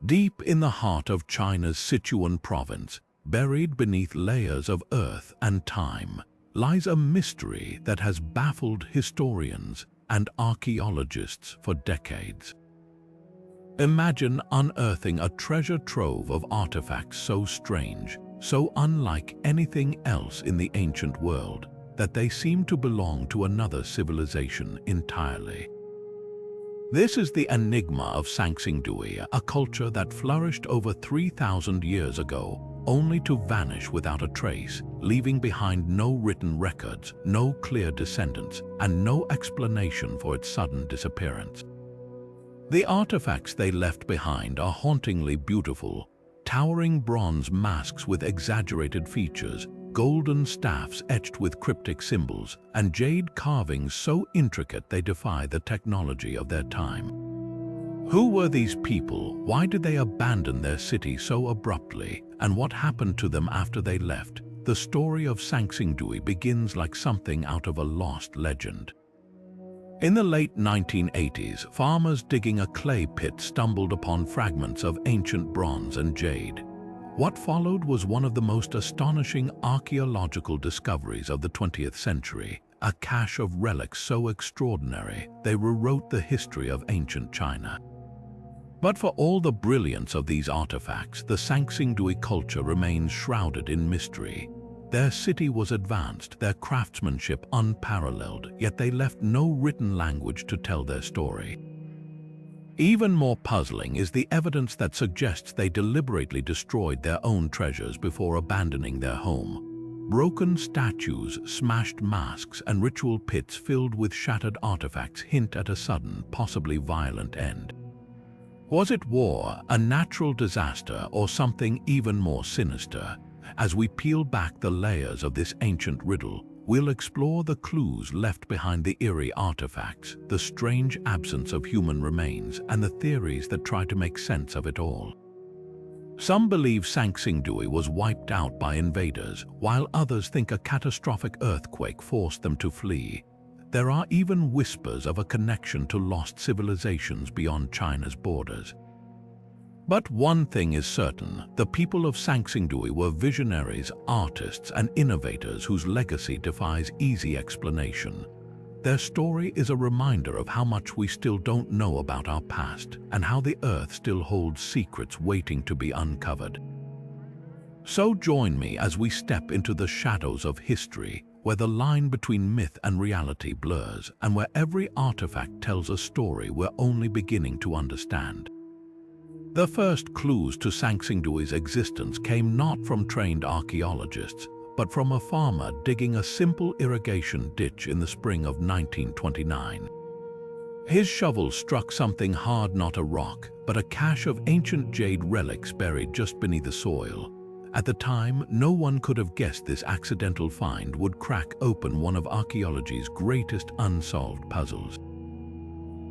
Deep in the heart of China's Sichuan province, buried beneath layers of earth and time, lies a mystery that has baffled historians and archaeologists for decades. Imagine unearthing a treasure trove of artifacts so strange, so unlike anything else in the ancient world, that they seem to belong to another civilization entirely. This is the Enigma of Sanxingdui, a culture that flourished over 3,000 years ago, only to vanish without a trace, leaving behind no written records, no clear descendants, and no explanation for its sudden disappearance. The artifacts they left behind are hauntingly beautiful, towering bronze masks with exaggerated features, golden staffs etched with cryptic symbols, and jade carvings so intricate they defy the technology of their time. Who were these people? Why did they abandon their city so abruptly? And what happened to them after they left? The story of Sanxingdui begins like something out of a lost legend. In the late 1980s, farmers digging a clay pit stumbled upon fragments of ancient bronze and jade. What followed was one of the most astonishing archaeological discoveries of the 20th century, a cache of relics so extraordinary they rewrote the history of ancient China. But for all the brilliance of these artifacts, the Sanxingdui culture remains shrouded in mystery. Their city was advanced, their craftsmanship unparalleled, yet they left no written language to tell their story. Even more puzzling is the evidence that suggests they deliberately destroyed their own treasures before abandoning their home. Broken statues, smashed masks, and ritual pits filled with shattered artifacts hint at a sudden, possibly violent end. Was it war, a natural disaster, or something even more sinister? As we peel back the layers of this ancient riddle, we'll explore the clues left behind the eerie artifacts, the strange absence of human remains, and the theories that try to make sense of it all. Some believe Sanxingdui was wiped out by invaders, while others think a catastrophic earthquake forced them to flee. There are even whispers of a connection to lost civilizations beyond China's borders. But one thing is certain, the people of Sanxingdui were visionaries, artists, and innovators whose legacy defies easy explanation. Their story is a reminder of how much we still don't know about our past and how the earth still holds secrets waiting to be uncovered. So join me as we step into the shadows of history, where the line between myth and reality blurs and where every artifact tells a story we're only beginning to understand. The first clues to Sanxingdui's existence came not from trained archaeologists, but from a farmer digging a simple irrigation ditch in the spring of 1929. His shovel struck something hard, not a rock, but a cache of ancient jade relics buried just beneath the soil. At the time, no one could have guessed this accidental find would crack open one of archaeology's greatest unsolved puzzles.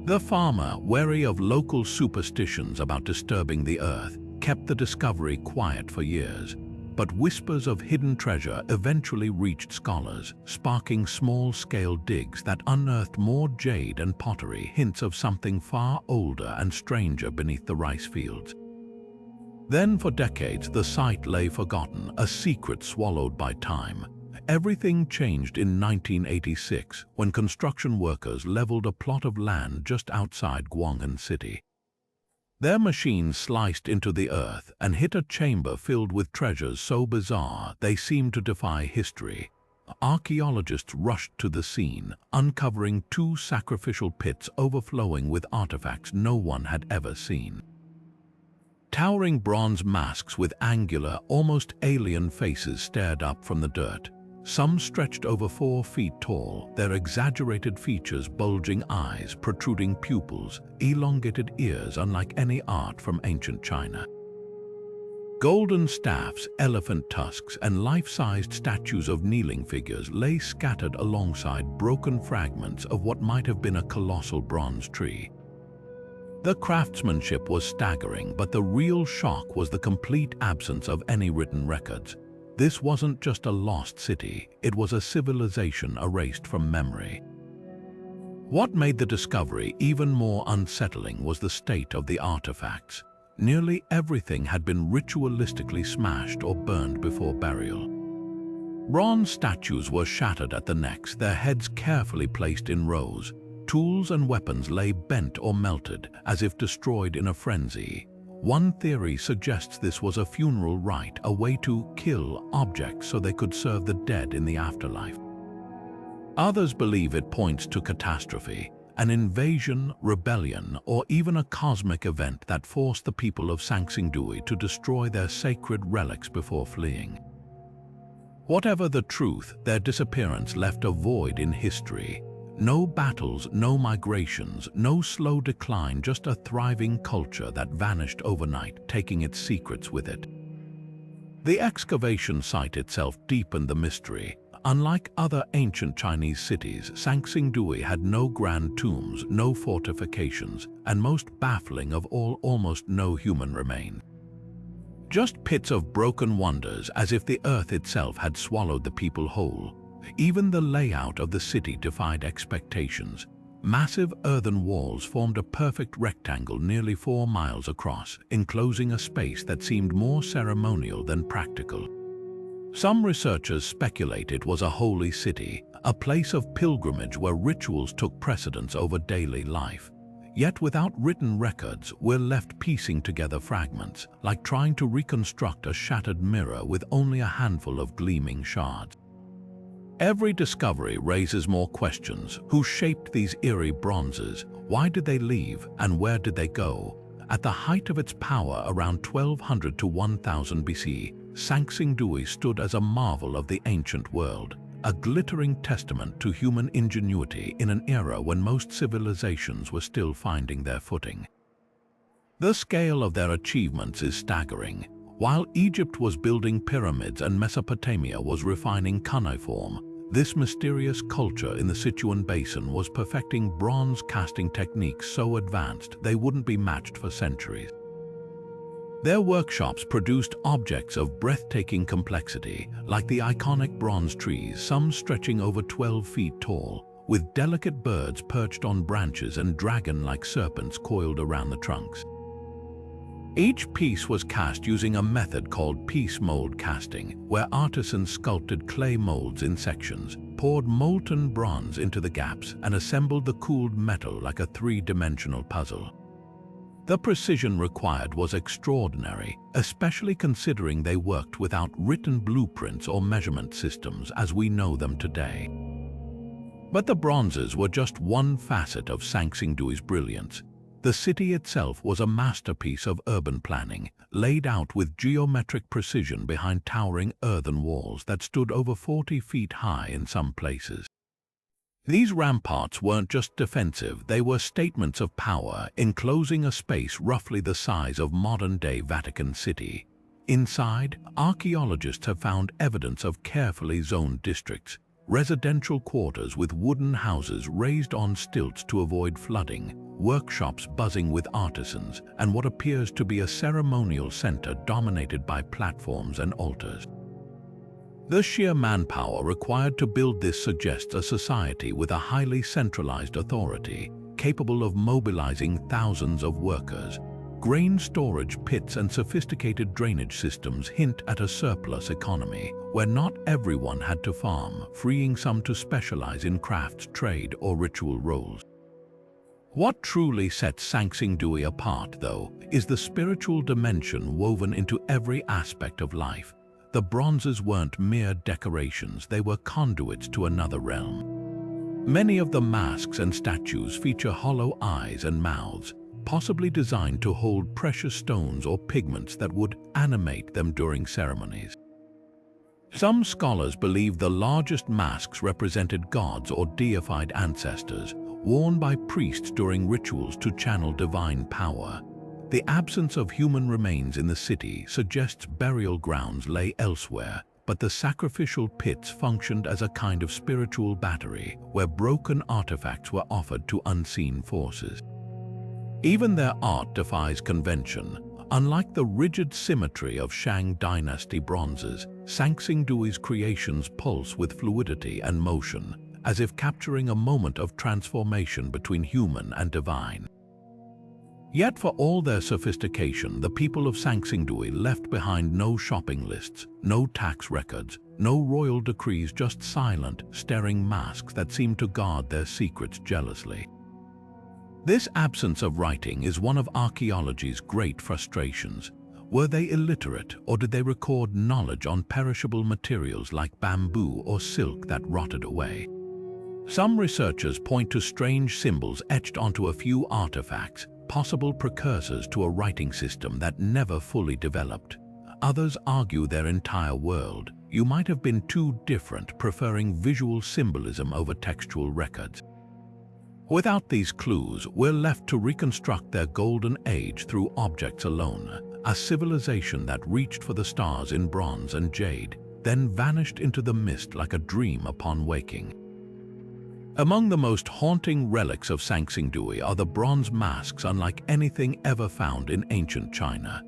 The farmer, wary of local superstitions about disturbing the earth, kept the discovery quiet for years. But whispers of hidden treasure eventually reached scholars, sparking small-scale digs that unearthed more jade and pottery, hints of something far older and stranger beneath the rice fields. Then for decades the site lay forgotten, a secret swallowed by time. Everything changed in 1986 when construction workers leveled a plot of land just outside Guanghan City. Their machines sliced into the earth and hit a chamber filled with treasures so bizarre they seemed to defy history. Archaeologists rushed to the scene, uncovering 2 sacrificial pits overflowing with artifacts no one had ever seen. Towering bronze masks with angular, almost alien faces stared up from the dirt. Some stretched over 4 feet tall, their exaggerated features, bulging eyes, protruding pupils, elongated ears unlike any art from ancient China. Golden staffs, elephant tusks, and life-sized statues of kneeling figures lay scattered alongside broken fragments of what might have been a colossal bronze tree. The craftsmanship was staggering, but the real shock was the complete absence of any written records. This wasn't just a lost city, it was a civilization erased from memory. What made the discovery even more unsettling was the state of the artifacts. Nearly everything had been ritualistically smashed or burned before burial. Bronze statues were shattered at the necks, their heads carefully placed in rows. Tools and weapons lay bent or melted, as if destroyed in a frenzy. One theory suggests this was a funeral rite, a way to kill objects so they could serve the dead in the afterlife. Others believe it points to catastrophe, an invasion, rebellion, or even a cosmic event that forced the people of Sanxingdui to destroy their sacred relics before fleeing. Whatever the truth, their disappearance left a void in history. No battles, no migrations, no slow decline, just a thriving culture that vanished overnight, taking its secrets with it. The excavation site itself deepened the mystery. Unlike other ancient Chinese cities, Sanxingdui had no grand tombs, no fortifications, and most baffling of all, almost no human remains. Just pits of broken wonders, as if the earth itself had swallowed the people whole. Even the layout of the city defied expectations. Massive earthen walls formed a perfect rectangle nearly 4 miles across, enclosing a space that seemed more ceremonial than practical. Some researchers speculate it was a holy city, a place of pilgrimage where rituals took precedence over daily life. Yet without written records, we're left piecing together fragments, like trying to reconstruct a shattered mirror with only a handful of gleaming shards. Every discovery raises more questions. Who shaped these eerie bronzes? Why did they leave? And where did they go? At the height of its power around 1200 to 1000 BC, Sanxingdui stood as a marvel of the ancient world, a glittering testament to human ingenuity in an era when most civilizations were still finding their footing. The scale of their achievements is staggering. While Egypt was building pyramids and Mesopotamia was refining cuneiform, this mysterious culture in the Sichuan basin was perfecting bronze casting techniques so advanced they wouldn't be matched for centuries. Their workshops produced objects of breathtaking complexity, like the iconic bronze trees, some stretching over 12 feet tall, with delicate birds perched on branches and dragon-like serpents coiled around the trunks. Each piece was cast using a method called piece mold casting, where artisans sculpted clay molds in sections, poured molten bronze into the gaps, and assembled the cooled metal like a three-dimensional puzzle. The precision required was extraordinary, especially considering they worked without written blueprints or measurement systems as we know them today. But the bronzes were just one facet of Sanxingdui's brilliance. The city itself was a masterpiece of urban planning, laid out with geometric precision behind towering earthen walls that stood over 40 feet high in some places. These ramparts weren't just defensive, they were statements of power, enclosing a space roughly the size of modern-day Vatican City. Inside, archaeologists have found evidence of carefully zoned districts, residential quarters with wooden houses raised on stilts to avoid flooding, workshops buzzing with artisans, and what appears to be a ceremonial center dominated by platforms and altars. The sheer manpower required to build this suggests a society with a highly centralized authority, capable of mobilizing thousands of workers. Grain storage pits and sophisticated drainage systems hint at a surplus economy, where not everyone had to farm, freeing some to specialize in crafts, trade, or ritual roles. What truly sets Sanxingdui apart, though, is the spiritual dimension woven into every aspect of life. The bronzes weren't mere decorations, they were conduits to another realm. Many of the masks and statues feature hollow eyes and mouths, possibly designed to hold precious stones or pigments that would animate them during ceremonies. Some scholars believe the largest masks represented gods or deified ancestors, worn by priests during rituals to channel divine power. The absence of human remains in the city suggests burial grounds lay elsewhere, but the sacrificial pits functioned as a kind of spiritual battery where broken artifacts were offered to unseen forces. Even their art defies convention. Unlike the rigid symmetry of Shang dynasty bronzes, Sanxingdui's creations pulse with fluidity and motion, as if capturing a moment of transformation between human and divine. Yet for all their sophistication, the people of Sanxingdui left behind no shopping lists, no tax records, no royal decrees, just silent, staring masks that seemed to guard their secrets jealously. This absence of writing is one of archaeology's great frustrations. Were they illiterate, or did they record knowledge on perishable materials like bamboo or silk that rotted away? Some researchers point to strange symbols etched onto a few artifacts, possible precursors to a writing system that never fully developed. Others argue their entire world might have been too different, preferring visual symbolism over textual records. Without these clues, we're left to reconstruct their golden age through objects alone, a civilization that reached for the stars in bronze and jade, then vanished into the mist like a dream upon waking. Among the most haunting relics of Sanxingdui are the bronze masks unlike anything ever found in ancient China.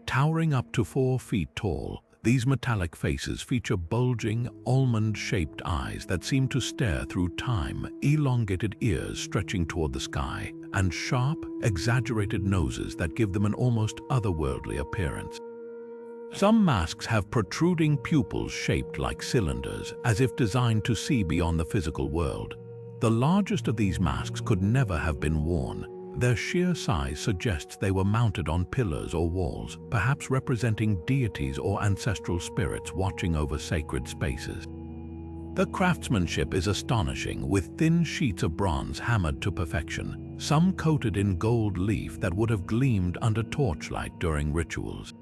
Towering up to 4 feet tall, these metallic faces feature bulging, almond-shaped eyes that seem to stare through time, elongated ears stretching toward the sky, and sharp, exaggerated noses that give them an almost otherworldly appearance. Some masks have protruding pupils shaped like cylinders, as if designed to see beyond the physical world. The largest of these masks could never have been worn. Their sheer size suggests they were mounted on pillars or walls, perhaps representing deities or ancestral spirits watching over sacred spaces. The craftsmanship is astonishing, with thin sheets of bronze hammered to perfection, some coated in gold leaf that would have gleamed under torchlight during rituals.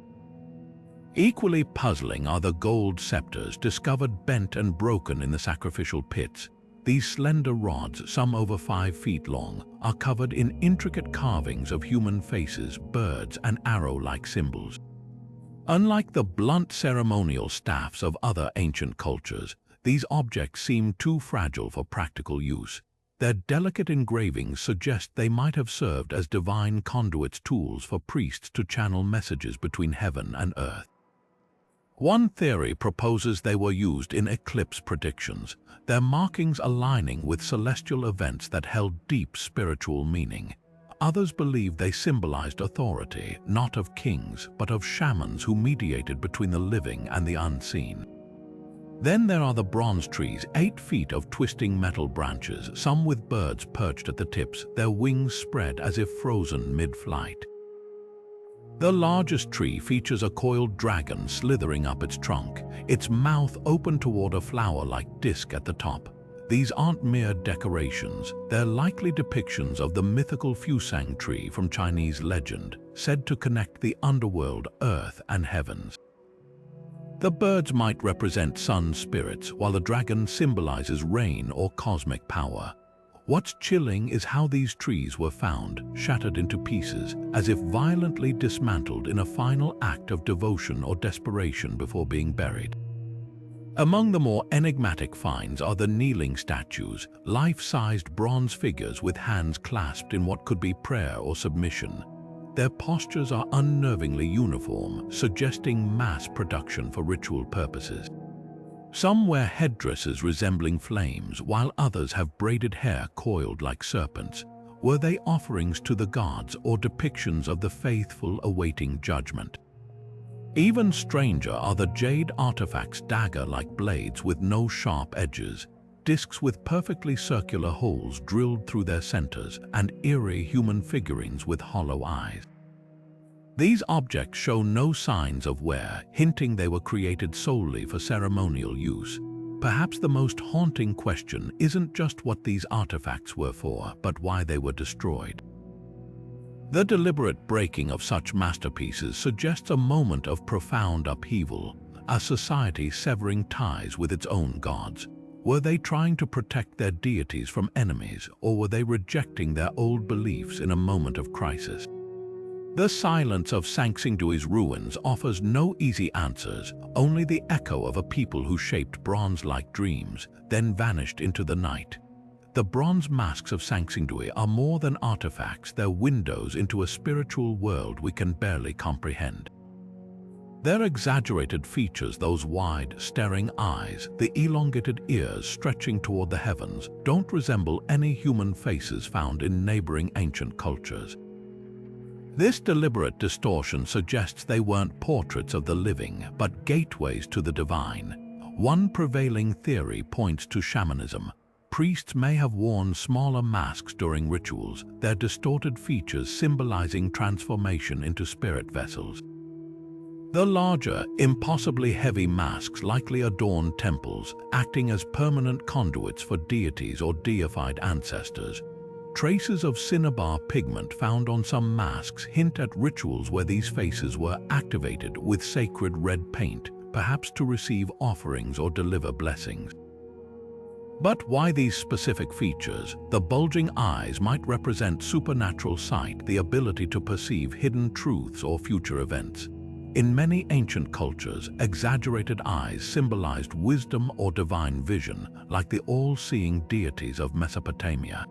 Equally puzzling are the gold scepters discovered bent and broken in the sacrificial pits. These slender rods, some over 5 feet long, are covered in intricate carvings of human faces, birds, and arrow-like symbols. Unlike the blunt ceremonial staffs of other ancient cultures, these objects seem too fragile for practical use. Their delicate engravings suggest they might have served as divine conduits, tools for priests to channel messages between heaven and earth. One theory proposes they were used in eclipse predictions, their markings aligning with celestial events that held deep spiritual meaning. Others believe they symbolized authority, not of kings, but of shamans who mediated between the living and the unseen. Then there are the bronze trees, 8 feet of twisting metal branches, some with birds perched at the tips, their wings spread as if frozen mid-flight. The largest tree features a coiled dragon slithering up its trunk, its mouth open toward a flower-like disc at the top. These aren't mere decorations, they're likely depictions of the mythical Fusang tree from Chinese legend, said to connect the underworld, earth, and heavens. The birds might represent sun spirits, while the dragon symbolizes rain or cosmic power. What's chilling is how these trees were found, shattered into pieces, as if violently dismantled in a final act of devotion or desperation before being buried. Among the more enigmatic finds are the kneeling statues, life-sized bronze figures with hands clasped in what could be prayer or submission. Their postures are unnervingly uniform, suggesting mass production for ritual purposes. Some wear headdresses resembling flames, while others have braided hair coiled like serpents. Were they offerings to the gods or depictions of the faithful awaiting judgment? Even stranger are the jade artifacts, dagger-like blades with no sharp edges, discs with perfectly circular holes drilled through their centers, and eerie human figurines with hollow eyes. These objects show no signs of wear, hinting they were created solely for ceremonial use. Perhaps the most haunting question isn't just what these artifacts were for, but why they were destroyed. The deliberate breaking of such masterpieces suggests a moment of profound upheaval, a society severing ties with its own gods. Were they trying to protect their deities from enemies, or were they rejecting their old beliefs in a moment of crisis? The silence of Sanxingdui's ruins offers no easy answers, only the echo of a people who shaped bronze-like dreams, then vanished into the night. The bronze masks of Sanxingdui are more than artifacts, they're windows into a spiritual world we can barely comprehend. Their exaggerated features, those wide, staring eyes, the elongated ears stretching toward the heavens, don't resemble any human faces found in neighboring ancient cultures. This deliberate distortion suggests they weren't portraits of the living, but gateways to the divine. One prevailing theory points to shamanism. Priests may have worn smaller masks during rituals, their distorted features symbolizing transformation into spirit vessels. The larger, impossibly heavy masks likely adorned temples, acting as permanent conduits for deities or deified ancestors. Traces of cinnabar pigment found on some masks hint at rituals where these faces were activated with sacred red paint, perhaps to receive offerings or deliver blessings. But why these specific features? The bulging eyes might represent supernatural sight, the ability to perceive hidden truths or future events. In many ancient cultures, exaggerated eyes symbolized wisdom or divine vision, like the all-seeing deities of Mesopotamia.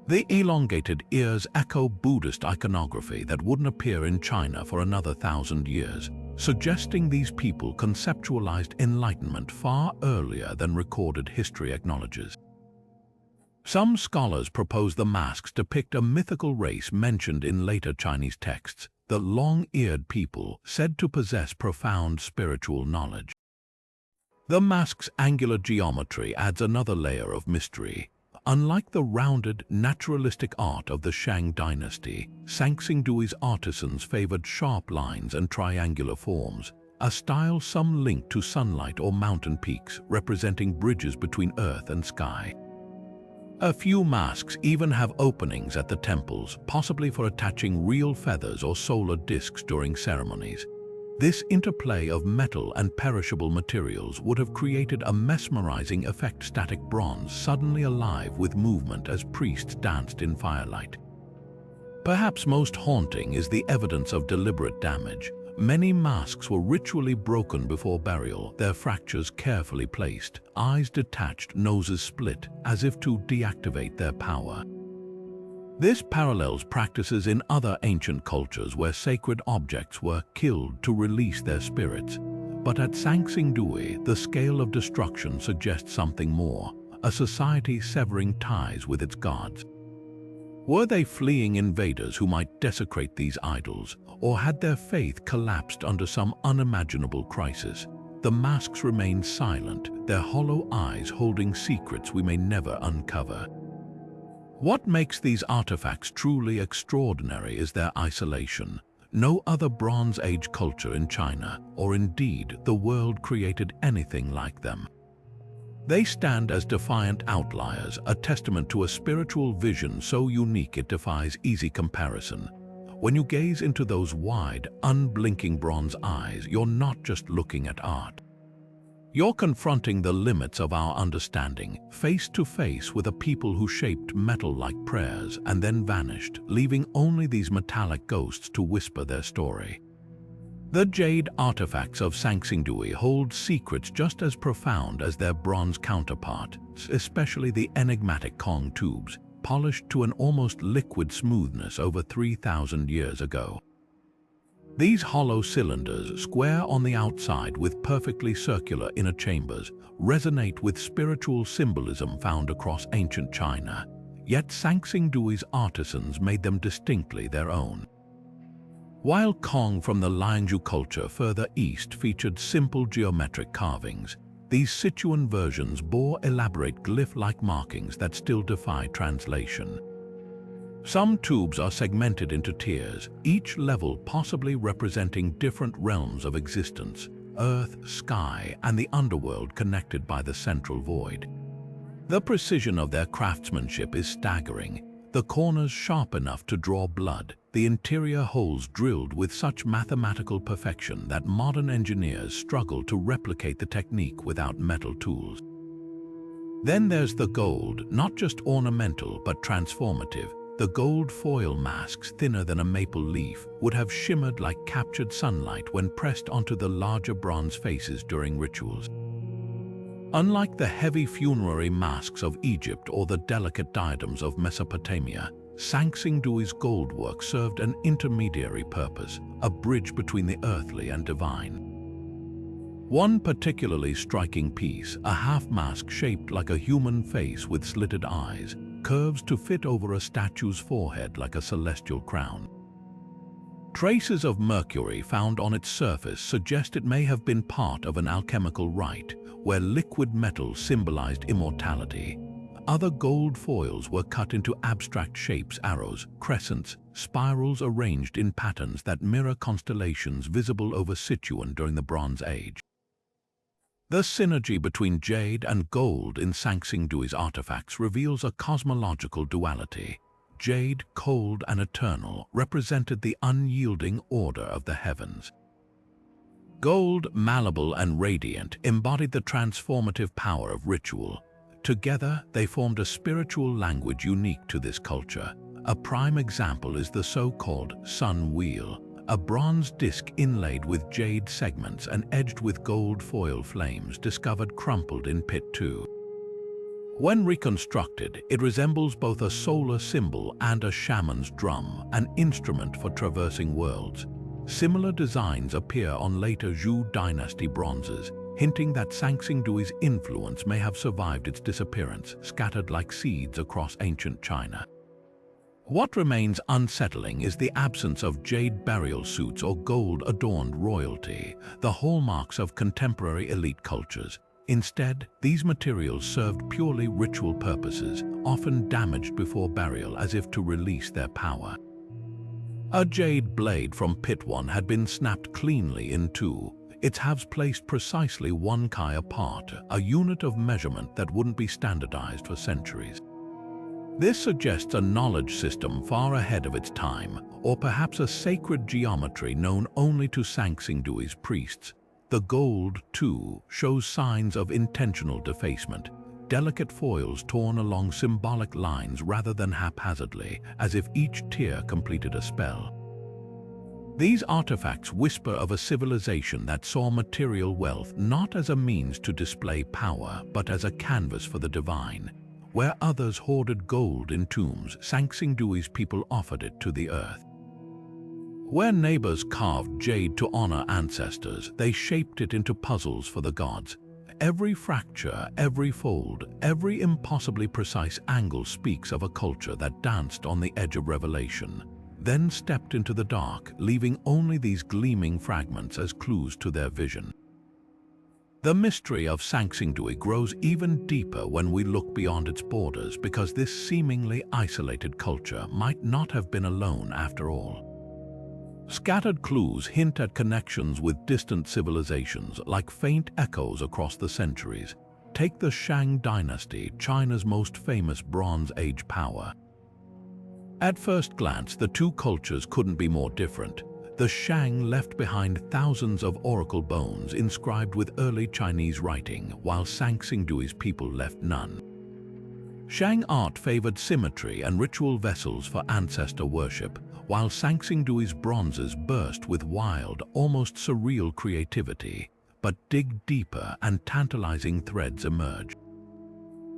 The elongated ears echo Buddhist iconography that wouldn't appear in China for another 1,000 years, suggesting these people conceptualized enlightenment far earlier than recorded history acknowledges. Some scholars propose the masks depict a mythical race mentioned in later Chinese texts, the long-eared people said to possess profound spiritual knowledge. The mask's angular geometry adds another layer of mystery. Unlike the rounded, naturalistic art of the Shang dynasty, Sanxingdui's artisans favored sharp lines and triangular forms, a style some link to sunlight or mountain peaks, representing bridges between earth and sky. A few masks even have openings at the temples, possibly for attaching real feathers or solar discs during ceremonies. This interplay of metal and perishable materials would have created a mesmerizing effect, static bronze suddenly alive with movement as priests danced in firelight. Perhaps most haunting is the evidence of deliberate damage. Many masks were ritually broken before burial, their fractures carefully placed, eyes detached, noses split, as if to deactivate their power. This parallels practices in other ancient cultures where sacred objects were killed to release their spirits. But at Sanxingdui, the scale of destruction suggests something more, a society severing ties with its gods. Were they fleeing invaders who might desecrate these idols, or had their faith collapsed under some unimaginable crisis? The masks remain silent, their hollow eyes holding secrets we may never uncover. What makes these artifacts truly extraordinary is their isolation. No other Bronze Age culture in China, or indeed the world, created anything like them. They stand as defiant outliers, a testament to a spiritual vision so unique it defies easy comparison. When you gaze into those wide, unblinking bronze eyes, you're not just looking at art. You're confronting the limits of our understanding, face to face with a people who shaped metal like prayers and then vanished, leaving only these metallic ghosts to whisper their story. The jade artifacts of Sanxingdui hold secrets just as profound as their bronze counterparts, especially the enigmatic Kong tubes, polished to an almost liquid smoothness over 3,000 years ago. These hollow cylinders, square on the outside with perfectly circular inner chambers, resonate with spiritual symbolism found across ancient China, yet Sanxingdui's artisans made them distinctly their own. While Kong from the Liangzhu culture further east featured simple geometric carvings, these Sichuan versions bore elaborate glyph-like markings that still defy translation. Some tubes are segmented into tiers, each level possibly representing different realms of existence, earth, sky, and the underworld connected by the central void. The precision of their craftsmanship is staggering, the corners sharp enough to draw blood, the interior holes drilled with such mathematical perfection that modern engineers struggle to replicate the technique without metal tools. Then there's the gold, not just ornamental but transformative. The gold foil masks, thinner than a maple leaf, would have shimmered like captured sunlight when pressed onto the larger bronze faces during rituals. Unlike the heavy funerary masks of Egypt or the delicate diadems of Mesopotamia, Sanxingdui's gold work served an intermediary purpose, a bridge between the earthly and divine. One particularly striking piece, a half-mask shaped like a human face with slitted eyes, curves to fit over a statue's forehead like a celestial crown. Traces of mercury found on its surface suggest it may have been part of an alchemical rite where liquid metal symbolized immortality. Other gold foils were cut into abstract shapes: arrows, crescents, spirals arranged in patterns that mirror constellations visible over Sichuan during the Bronze Age. The synergy between jade and gold in Sanxingdui's artifacts reveals a cosmological duality. Jade, cold and eternal, represented the unyielding order of the heavens. Gold, malleable and radiant, embodied the transformative power of ritual. Together, they formed a spiritual language unique to this culture. A prime example is the so-called sun wheel, a bronze disc inlaid with jade segments and edged with gold foil flames discovered crumpled in Pit 2. When reconstructed, it resembles both a solar symbol and a shaman's drum, an instrument for traversing worlds. Similar designs appear on later Zhou dynasty bronzes, hinting that Sanxingdui's influence may have survived its disappearance, scattered like seeds across ancient China. What remains unsettling is the absence of jade burial suits or gold-adorned royalty, the hallmarks of contemporary elite cultures. Instead, these materials served purely ritual purposes, often damaged before burial as if to release their power. A jade blade from Pit 1 had been snapped cleanly in two, its halves placed precisely 1 kai apart, a unit of measurement that wouldn't be standardized for centuries. This suggests a knowledge system far ahead of its time, or perhaps a sacred geometry known only to Sanxingdui's priests. The gold, too, shows signs of intentional defacement, delicate foils torn along symbolic lines rather than haphazardly, as if each tear completed a spell. These artifacts whisper of a civilization that saw material wealth not as a means to display power, but as a canvas for the divine. Where others hoarded gold in tombs, Sanxingdui's people offered it to the earth. Where neighbors carved jade to honor ancestors, they shaped it into puzzles for the gods. Every fracture, every fold, every impossibly precise angle speaks of a culture that danced on the edge of revelation, then stepped into the dark, leaving only these gleaming fragments as clues to their vision. The mystery of Sanxingdui grows even deeper when we look beyond its borders, because this seemingly isolated culture might not have been alone after all. Scattered clues hint at connections with distant civilizations, like faint echoes across the centuries. Take the Shang dynasty, China's most famous Bronze Age power. At first glance, the two cultures couldn't be more different. The Shang left behind thousands of oracle bones inscribed with early Chinese writing, while Sanxingdui's people left none. Shang art favored symmetry and ritual vessels for ancestor worship, while Sanxingdui's bronzes burst with wild, almost surreal creativity. But dig deeper and tantalizing threads emerge.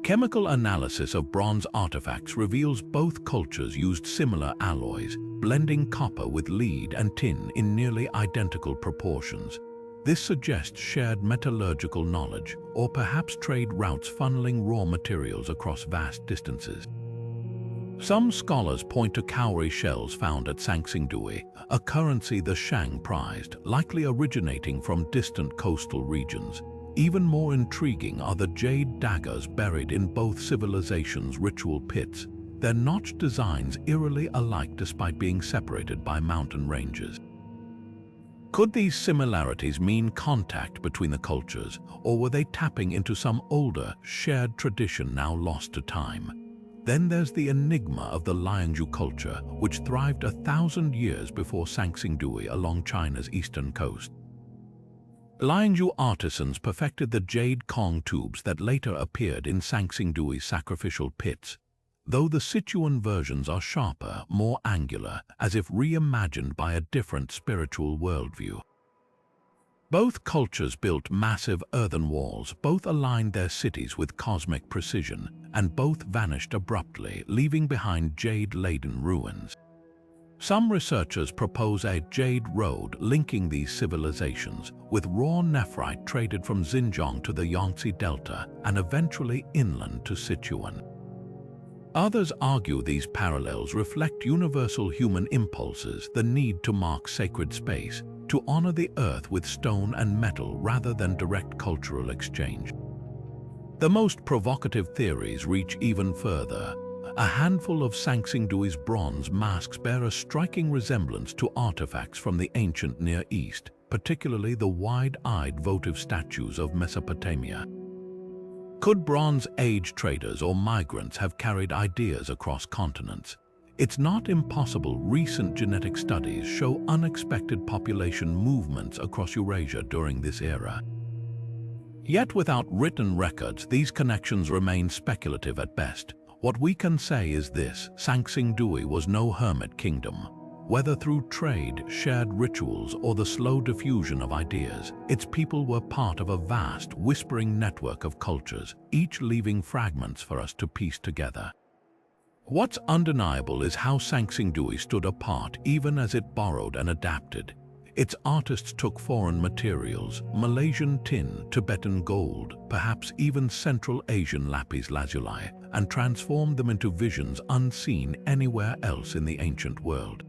Chemical analysis of bronze artifacts reveals both cultures used similar alloys, blending copper with lead and tin in nearly identical proportions. This suggests shared metallurgical knowledge, or perhaps trade routes funneling raw materials across vast distances. Some scholars point to cowrie shells found at Sanxingdui, a currency the Shang prized, likely originating from distant coastal regions. Even more intriguing are the jade daggers buried in both civilizations' ritual pits, their notched designs eerily alike despite being separated by mountain ranges. Could these similarities mean contact between the cultures, or were they tapping into some older, shared tradition now lost to time? Then there's the enigma of the Liangzhu culture, which thrived 1,000 years before Sanxingdui along China's eastern coast. Liangzhu artisans perfected the jade Kong tubes that later appeared in Sanxingdui's sacrificial pits, though the Sichuan versions are sharper, more angular, as if reimagined by a different spiritual worldview. Both cultures built massive earthen walls, both aligned their cities with cosmic precision, and both vanished abruptly, leaving behind jade-laden ruins. Some researchers propose a jade road linking these civilizations, with raw nephrite traded from Xinjiang to the Yangtze Delta and eventually inland to Sichuan. Others argue these parallels reflect universal human impulses, the need to mark sacred space, to honor the earth with stone and metal rather than direct cultural exchange. The most provocative theories reach even further. A handful of Sanxingduis bronze masks bear a striking resemblance to artifacts from the ancient Near East, particularly the wide-eyed votive statues of Mesopotamia. Could Bronze Age traders or migrants have carried ideas across continents? It's not impossible. Recent genetic studies show unexpected population movements across Eurasia during this era. Yet without written records, these connections remain speculative at best. What we can say is this: Sanxingdui was no hermit kingdom. Whether through trade, shared rituals, or the slow diffusion of ideas, its people were part of a vast, whispering network of cultures, each leaving fragments for us to piece together. What's undeniable is how Sanxingdui stood apart even as it borrowed and adapted. Its artists took foreign materials, Malaysian tin, Tibetan gold, perhaps even Central Asian lapis lazuli, and transformed them into visions unseen anywhere else in the ancient world.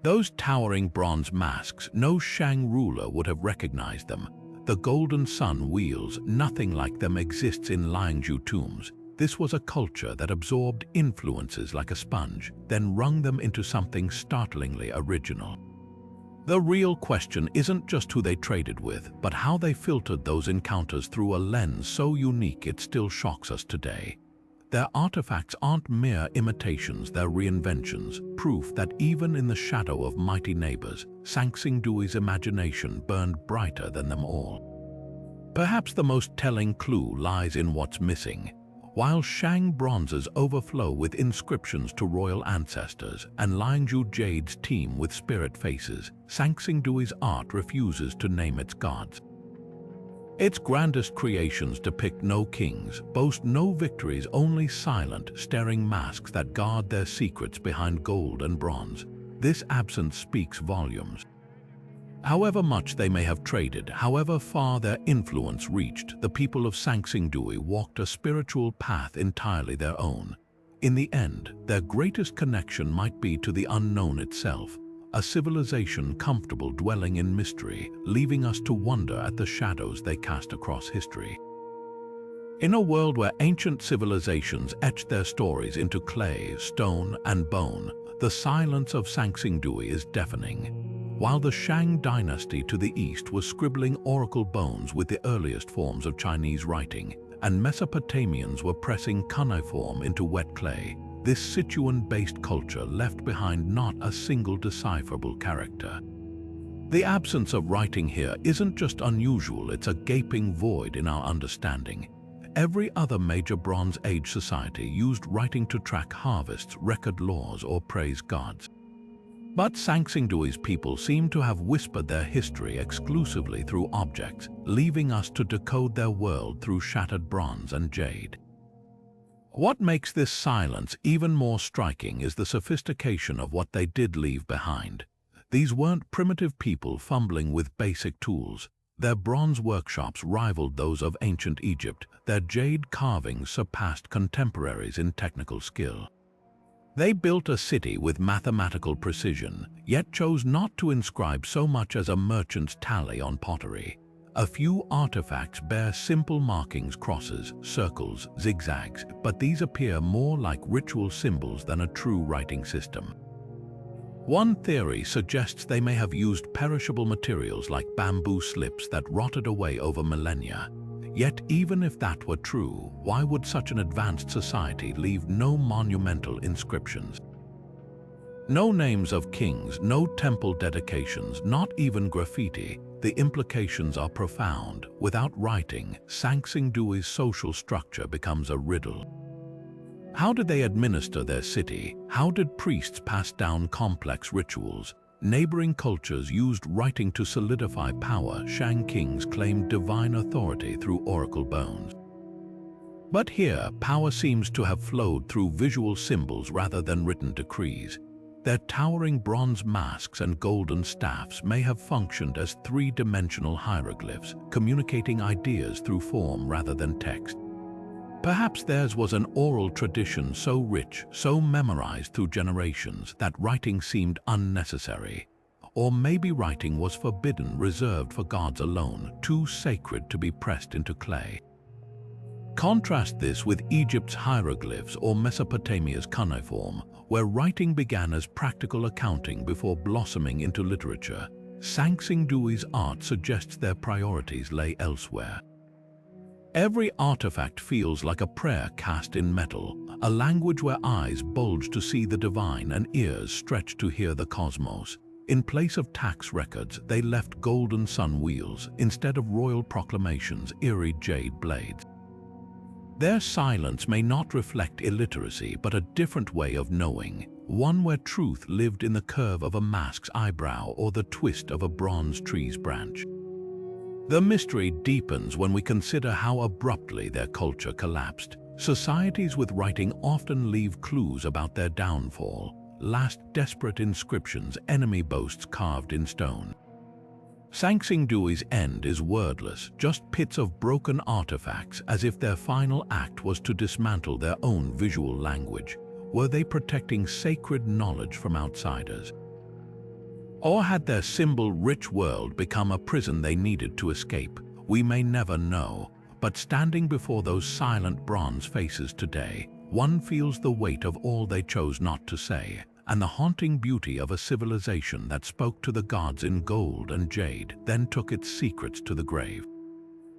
Those towering bronze masks, no Shang ruler would have recognized them. The golden sun wheels, nothing like them exists in Liangzhu tombs. This was a culture that absorbed influences like a sponge, then wrung them into something startlingly original. The real question isn't just who they traded with, but how they filtered those encounters through a lens so unique it still shocks us today. Their artifacts aren't mere imitations, they're reinventions, proof that even in the shadow of mighty neighbors, Sanxingdui's imagination burned brighter than them all. Perhaps the most telling clue lies in what's missing. While Shang bronzes overflow with inscriptions to royal ancestors and Liangzhu jades teem with spirit faces, Sanxingdui's art refuses to name its gods. Its grandest creations depict no kings, boast no victories, only silent, staring masks that guard their secrets behind gold and bronze. This absence speaks volumes. However much they may have traded, however far their influence reached, the people of Sanxingdui walked a spiritual path entirely their own. In the end, their greatest connection might be to the unknown itself, a civilization comfortable dwelling in mystery, leaving us to wonder at the shadows they cast across history. In a world where ancient civilizations etched their stories into clay, stone, and bone, the silence of Sanxingdui is deafening. While the Shang dynasty to the east was scribbling oracle bones with the earliest forms of Chinese writing, and Mesopotamians were pressing cuneiform into wet clay, this Sichuan-based culture left behind not a single decipherable character. The absence of writing here isn't just unusual, it's a gaping void in our understanding. Every other major Bronze Age society used writing to track harvests, record laws, or praise gods. But Sanxingdui's people seem to have whispered their history exclusively through objects, leaving us to decode their world through shattered bronze and jade. What makes this silence even more striking is the sophistication of what they did leave behind. These weren't primitive people fumbling with basic tools. Their bronze workshops rivaled those of ancient Egypt. Their jade carvings surpassed contemporaries in technical skill. They built a city with mathematical precision, yet chose not to inscribe so much as a merchant's tally on pottery. A few artifacts bear simple markings, crosses, circles, zigzags, but these appear more like ritual symbols than a true writing system. One theory suggests they may have used perishable materials like bamboo slips that rotted away over millennia. Yet even if that were true, why would such an advanced society leave no monumental inscriptions? No names of kings, no temple dedications, not even graffiti. The implications are profound. Without writing, Sanxingdui's social structure becomes a riddle. How did they administer their city? How did priests pass down complex rituals? Neighboring cultures used writing to solidify power. Shang kings claimed divine authority through oracle bones. But here, power seems to have flowed through visual symbols rather than written decrees. Their towering bronze masks and golden staffs may have functioned as three-dimensional hieroglyphs, communicating ideas through form rather than text. Perhaps theirs was an oral tradition so rich, so memorized through generations, that writing seemed unnecessary. Or maybe writing was forbidden, reserved for gods alone, too sacred to be pressed into clay. Contrast this with Egypt's hieroglyphs or Mesopotamia's cuneiform, where writing began as practical accounting before blossoming into literature. Sanxingdui's art suggests their priorities lay elsewhere. Every artifact feels like a prayer cast in metal, a language where eyes bulge to see the divine and ears stretch to hear the cosmos. In place of tax records, they left golden sun wheels. Instead of royal proclamations, eerie jade blades. Their silence may not reflect illiteracy, but a different way of knowing, one where truth lived in the curve of a mask's eyebrow or the twist of a bronze tree's branch. The mystery deepens when we consider how abruptly their culture collapsed. Societies with writing often leave clues about their downfall, last desperate inscriptions, enemy boasts carved in stone. Sanxingdui's end is wordless, just pits of broken artifacts, as if their final act was to dismantle their own visual language. Were they protecting sacred knowledge from outsiders? Or had their symbol-rich world become a prison they needed to escape? We may never know, but standing before those silent bronze faces today, one feels the weight of all they chose not to say, and the haunting beauty of a civilization that spoke to the gods in gold and jade, then took its secrets to the grave.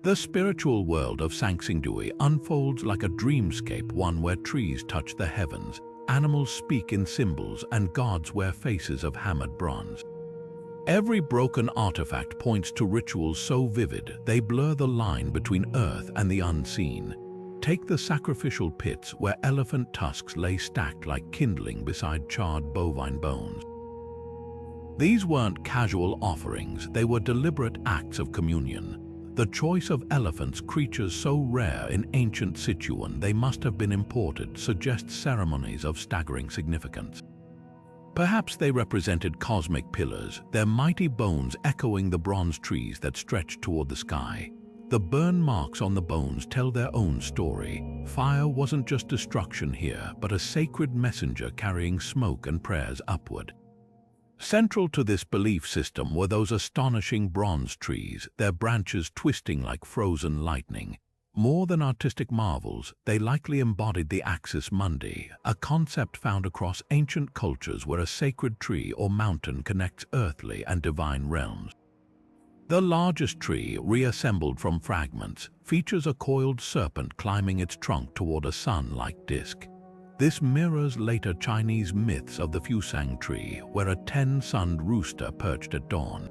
The spiritual world of Sanxingdui unfolds like a dreamscape, one where trees touch the heavens, animals speak in symbols, and gods wear faces of hammered bronze. Every broken artifact points to rituals so vivid they blur the line between earth and the unseen. Take the sacrificial pits where elephant tusks lay stacked like kindling beside charred bovine bones. These weren't casual offerings, they were deliberate acts of communion. The choice of elephants, creatures so rare in ancient Sichuan they must have been imported, suggests ceremonies of staggering significance. Perhaps they represented cosmic pillars, their mighty bones echoing the bronze trees that stretched toward the sky. The burn marks on the bones tell their own story. Fire wasn't just destruction here, but a sacred messenger carrying smoke and prayers upward. Central to this belief system were those astonishing bronze trees, their branches twisting like frozen lightning. More than artistic marvels, they likely embodied the axis mundi, a concept found across ancient cultures where a sacred tree or mountain connects earthly and divine realms. The largest tree, reassembled from fragments, features a coiled serpent climbing its trunk toward a sun-like disk. This mirrors later Chinese myths of the Fusang tree, where a 10-sunned rooster perched at dawn.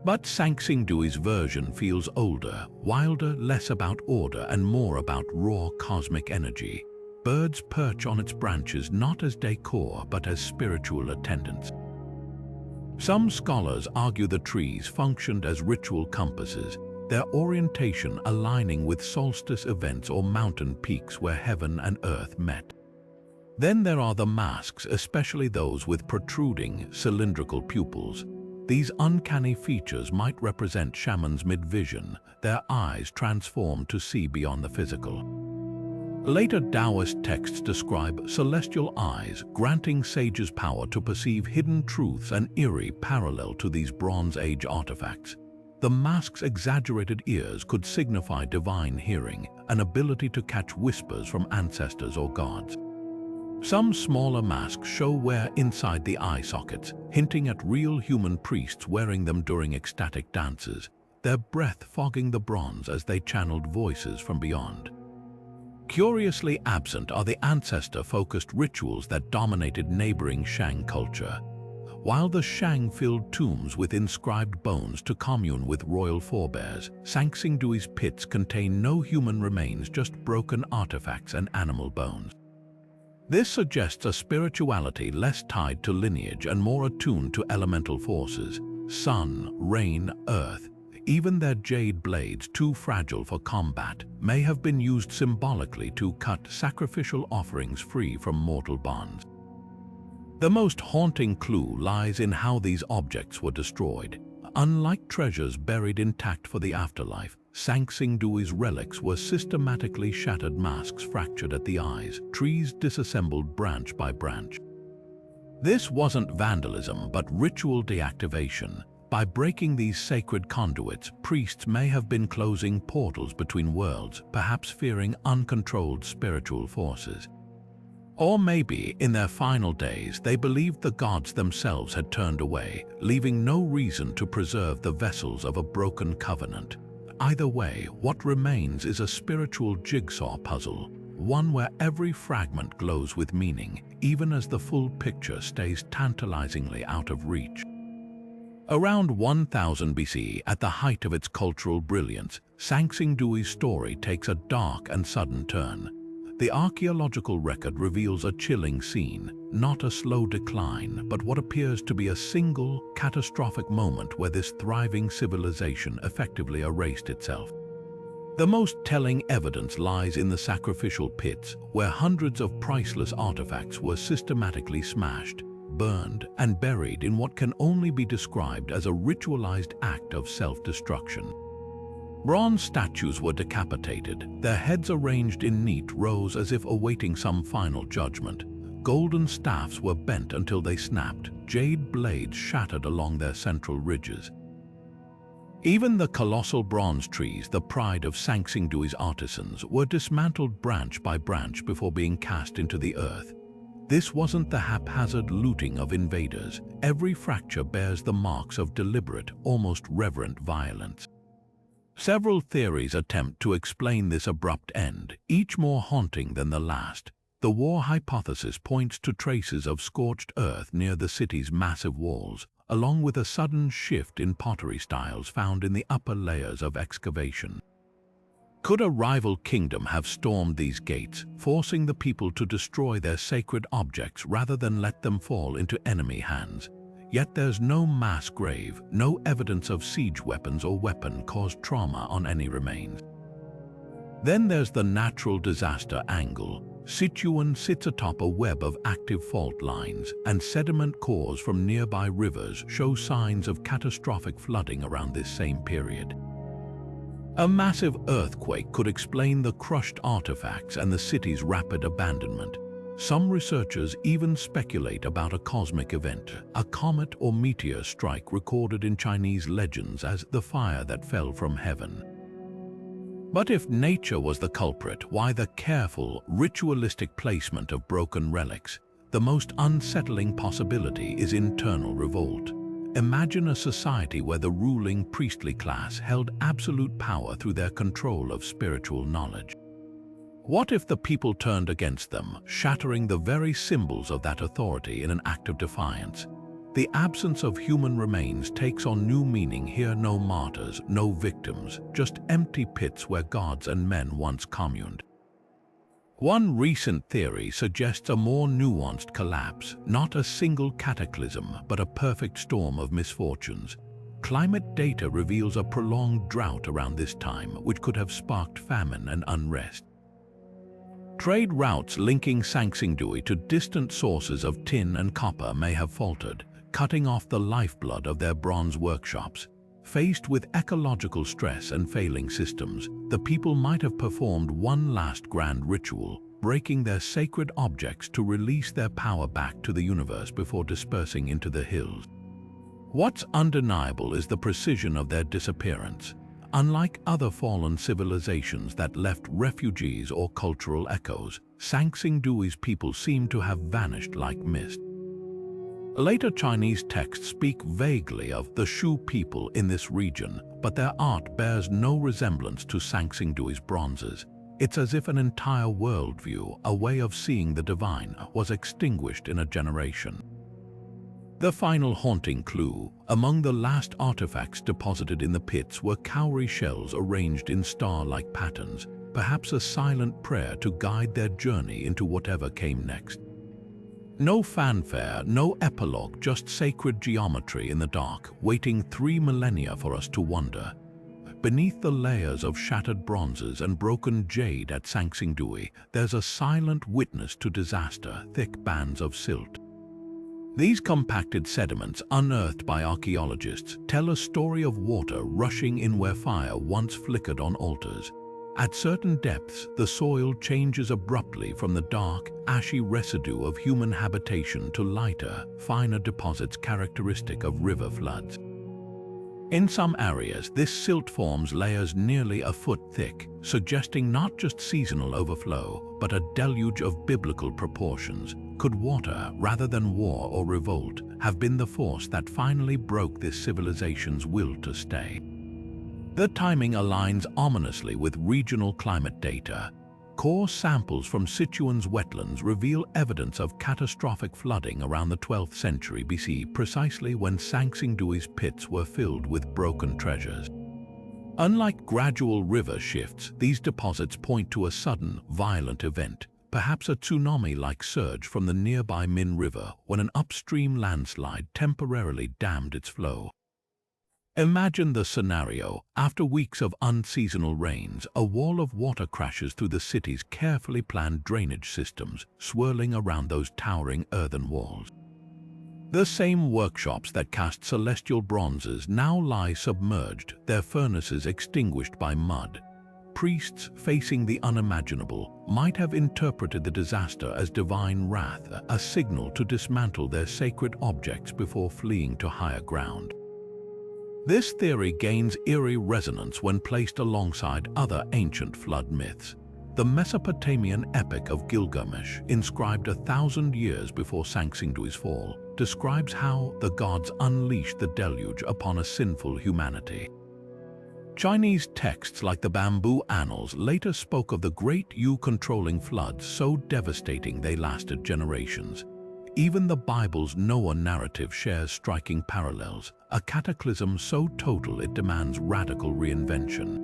But Sanxingdui's version feels older, wilder, less about order and more about raw cosmic energy. Birds perch on its branches not as decor but as spiritual attendants. Some scholars argue the trees functioned as ritual compasses, their orientation aligning with solstice events or mountain peaks where heaven and earth met. Then there are the masks, especially those with protruding, cylindrical pupils. These uncanny features might represent shamans mid-vision, their eyes transformed to see beyond the physical. Later Taoist texts describe celestial eyes, granting sages power to perceive hidden truths, an eerie parallel to these Bronze Age artifacts. The mask's exaggerated ears could signify divine hearing, an ability to catch whispers from ancestors or gods. Some smaller masks show wear inside the eye sockets, hinting at real human priests wearing them during ecstatic dances, their breath fogging the bronze as they channeled voices from beyond. Curiously absent are the ancestor-focused rituals that dominated neighboring Shang culture. While the Shang filled tombs with inscribed bones to commune with royal forebears, Sanxingdui's pits contain no human remains, just broken artifacts and animal bones. This suggests a spirituality less tied to lineage and more attuned to elemental forces, sun, rain, earth. Even their jade blades, too fragile for combat, may have been used symbolically to cut sacrificial offerings free from mortal bonds. The most haunting clue lies in how these objects were destroyed. Unlike treasures buried intact for the afterlife, Sanxingdui's relics were systematically shattered masks fractured at the eyes, trees disassembled branch by branch. This wasn't vandalism, but ritual deactivation. By breaking these sacred conduits, priests may have been closing portals between worlds, perhaps fearing uncontrolled spiritual forces. Or maybe, in their final days, they believed the gods themselves had turned away, leaving no reason to preserve the vessels of a broken covenant. Either way, what remains is a spiritual jigsaw puzzle, one where every fragment glows with meaning, even as the full picture stays tantalizingly out of reach. Around 1000 BC, at the height of its cultural brilliance, Sanxingdui's story takes a dark and sudden turn. The archaeological record reveals a chilling scene, not a slow decline, but what appears to be a single, catastrophic moment where this thriving civilization effectively erased itself. The most telling evidence lies in the sacrificial pits, where hundreds of priceless artifacts were systematically smashed, burned, and buried in what can only be described as a ritualized act of self-destruction. Bronze statues were decapitated, their heads arranged in neat rows as if awaiting some final judgment. Golden staffs were bent until they snapped, jade blades shattered along their central ridges. Even the colossal bronze trees, the pride of Sanxingdui's artisans, were dismantled branch by branch before being cast into the earth. This wasn't the haphazard looting of invaders. Every fracture bears the marks of deliberate, almost reverent violence. Several theories attempt to explain this abrupt end, each more haunting than the last. The war hypothesis points to traces of scorched earth near the city's massive walls, along with a sudden shift in pottery styles found in the upper layers of excavation. Could a rival kingdom have stormed these gates, forcing the people to destroy their sacred objects rather than let them fall into enemy hands? Yet there's no mass grave, no evidence of siege weapons or weapon-caused trauma on any remains. Then there's the natural disaster angle. Sichuan sits atop a web of active fault lines, and sediment cores from nearby rivers show signs of catastrophic flooding around this same period. A massive earthquake could explain the crushed artifacts and the city's rapid abandonment. Some researchers even speculate about a cosmic event, a comet or meteor strike recorded in Chinese legends as the fire that fell from heaven. But if nature was the culprit, why the careful, ritualistic placement of broken relics? The most unsettling possibility is internal revolt. Imagine a society where the ruling priestly class held absolute power through their control of spiritual knowledge. What if the people turned against them, shattering the very symbols of that authority in an act of defiance? The absence of human remains takes on new meaning here. No martyrs, no victims, just empty pits where gods and men once communed. One recent theory suggests a more nuanced collapse, not a single cataclysm, but a perfect storm of misfortunes. Climate data reveals a prolonged drought around this time, which could have sparked famine and unrest. Trade routes linking Sanxingdui to distant sources of tin and copper may have faltered, cutting off the lifeblood of their bronze workshops. Faced with ecological stress and failing systems, the people might have performed one last grand ritual, breaking their sacred objects to release their power back to the universe before dispersing into the hills. What's undeniable is the precision of their disappearance. Unlike other fallen civilizations that left refugees or cultural echoes, Sanxingdui's people seem to have vanished like mist. Later Chinese texts speak vaguely of the Shu people in this region, but their art bears no resemblance to Sanxingdui's bronzes. It's as if an entire worldview, a way of seeing the divine, was extinguished in a generation. The final haunting clue: among the last artifacts deposited in the pits were cowrie shells arranged in star-like patterns, perhaps a silent prayer to guide their journey into whatever came next. No fanfare, no epilogue, just sacred geometry in the dark, waiting 3 millennia for us to wonder. Beneath the layers of shattered bronzes and broken jade at Sanxingdui, there's a silent witness to disaster, thick bands of silt. These compacted sediments, unearthed by archaeologists, tell a story of water rushing in where fire once flickered on altars. At certain depths, the soil changes abruptly from the dark, ashy residue of human habitation to lighter, finer deposits characteristic of river floods. In some areas, this silt forms layers nearly a foot thick, suggesting not just seasonal overflow, but a deluge of biblical proportions. Could water, rather than war or revolt, have been the force that finally broke this civilization's will to stay? The timing aligns ominously with regional climate data. Core samples from Sichuan's wetlands reveal evidence of catastrophic flooding around the 12th century BC, precisely when Sanxingdui's pits were filled with broken treasures. Unlike gradual river shifts, these deposits point to a sudden, violent event, perhaps a tsunami-like surge from the nearby Min River when an upstream landslide temporarily dammed its flow. Imagine the scenario. After weeks of unseasonal rains, a wall of water crashes through the city's carefully planned drainage systems, swirling around those towering earthen walls. The same workshops that cast celestial bronzes now lie submerged, their furnaces extinguished by mud. Priests, facing the unimaginable, might have interpreted the disaster as divine wrath, a signal to dismantle their sacred objects before fleeing to higher ground. This theory gains eerie resonance when placed alongside other ancient flood myths. The Mesopotamian epic of Gilgamesh, inscribed 1,000 years before Sanxingdui's fall, describes how the gods unleashed the deluge upon a sinful humanity. Chinese texts like the Bamboo Annals later spoke of the great Yu-controlling floods so devastating they lasted generations. Even the Bible's Noah narrative shares striking parallels, a cataclysm so total it demands radical reinvention.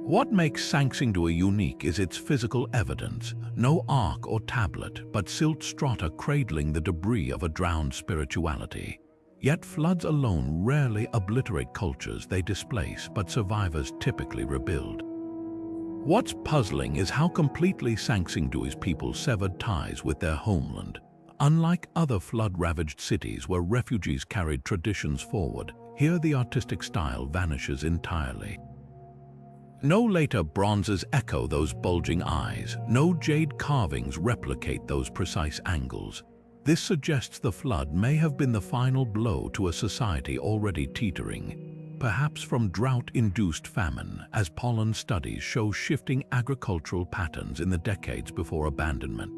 What makes Sanxingdui unique is its physical evidence, no ark or tablet, but silt strata cradling the debris of a drowned spirituality. Yet floods alone rarely obliterate cultures they displace, but survivors typically rebuild. What's puzzling is how completely Sanxingdui's people severed ties with their homeland. Unlike other flood-ravaged cities where refugees carried traditions forward, here the artistic style vanishes entirely. No later bronzes echo those bulging eyes, no jade carvings replicate those precise angles. This suggests the flood may have been the final blow to a society already teetering, perhaps from drought-induced famine, as pollen studies show shifting agricultural patterns in the decades before abandonment.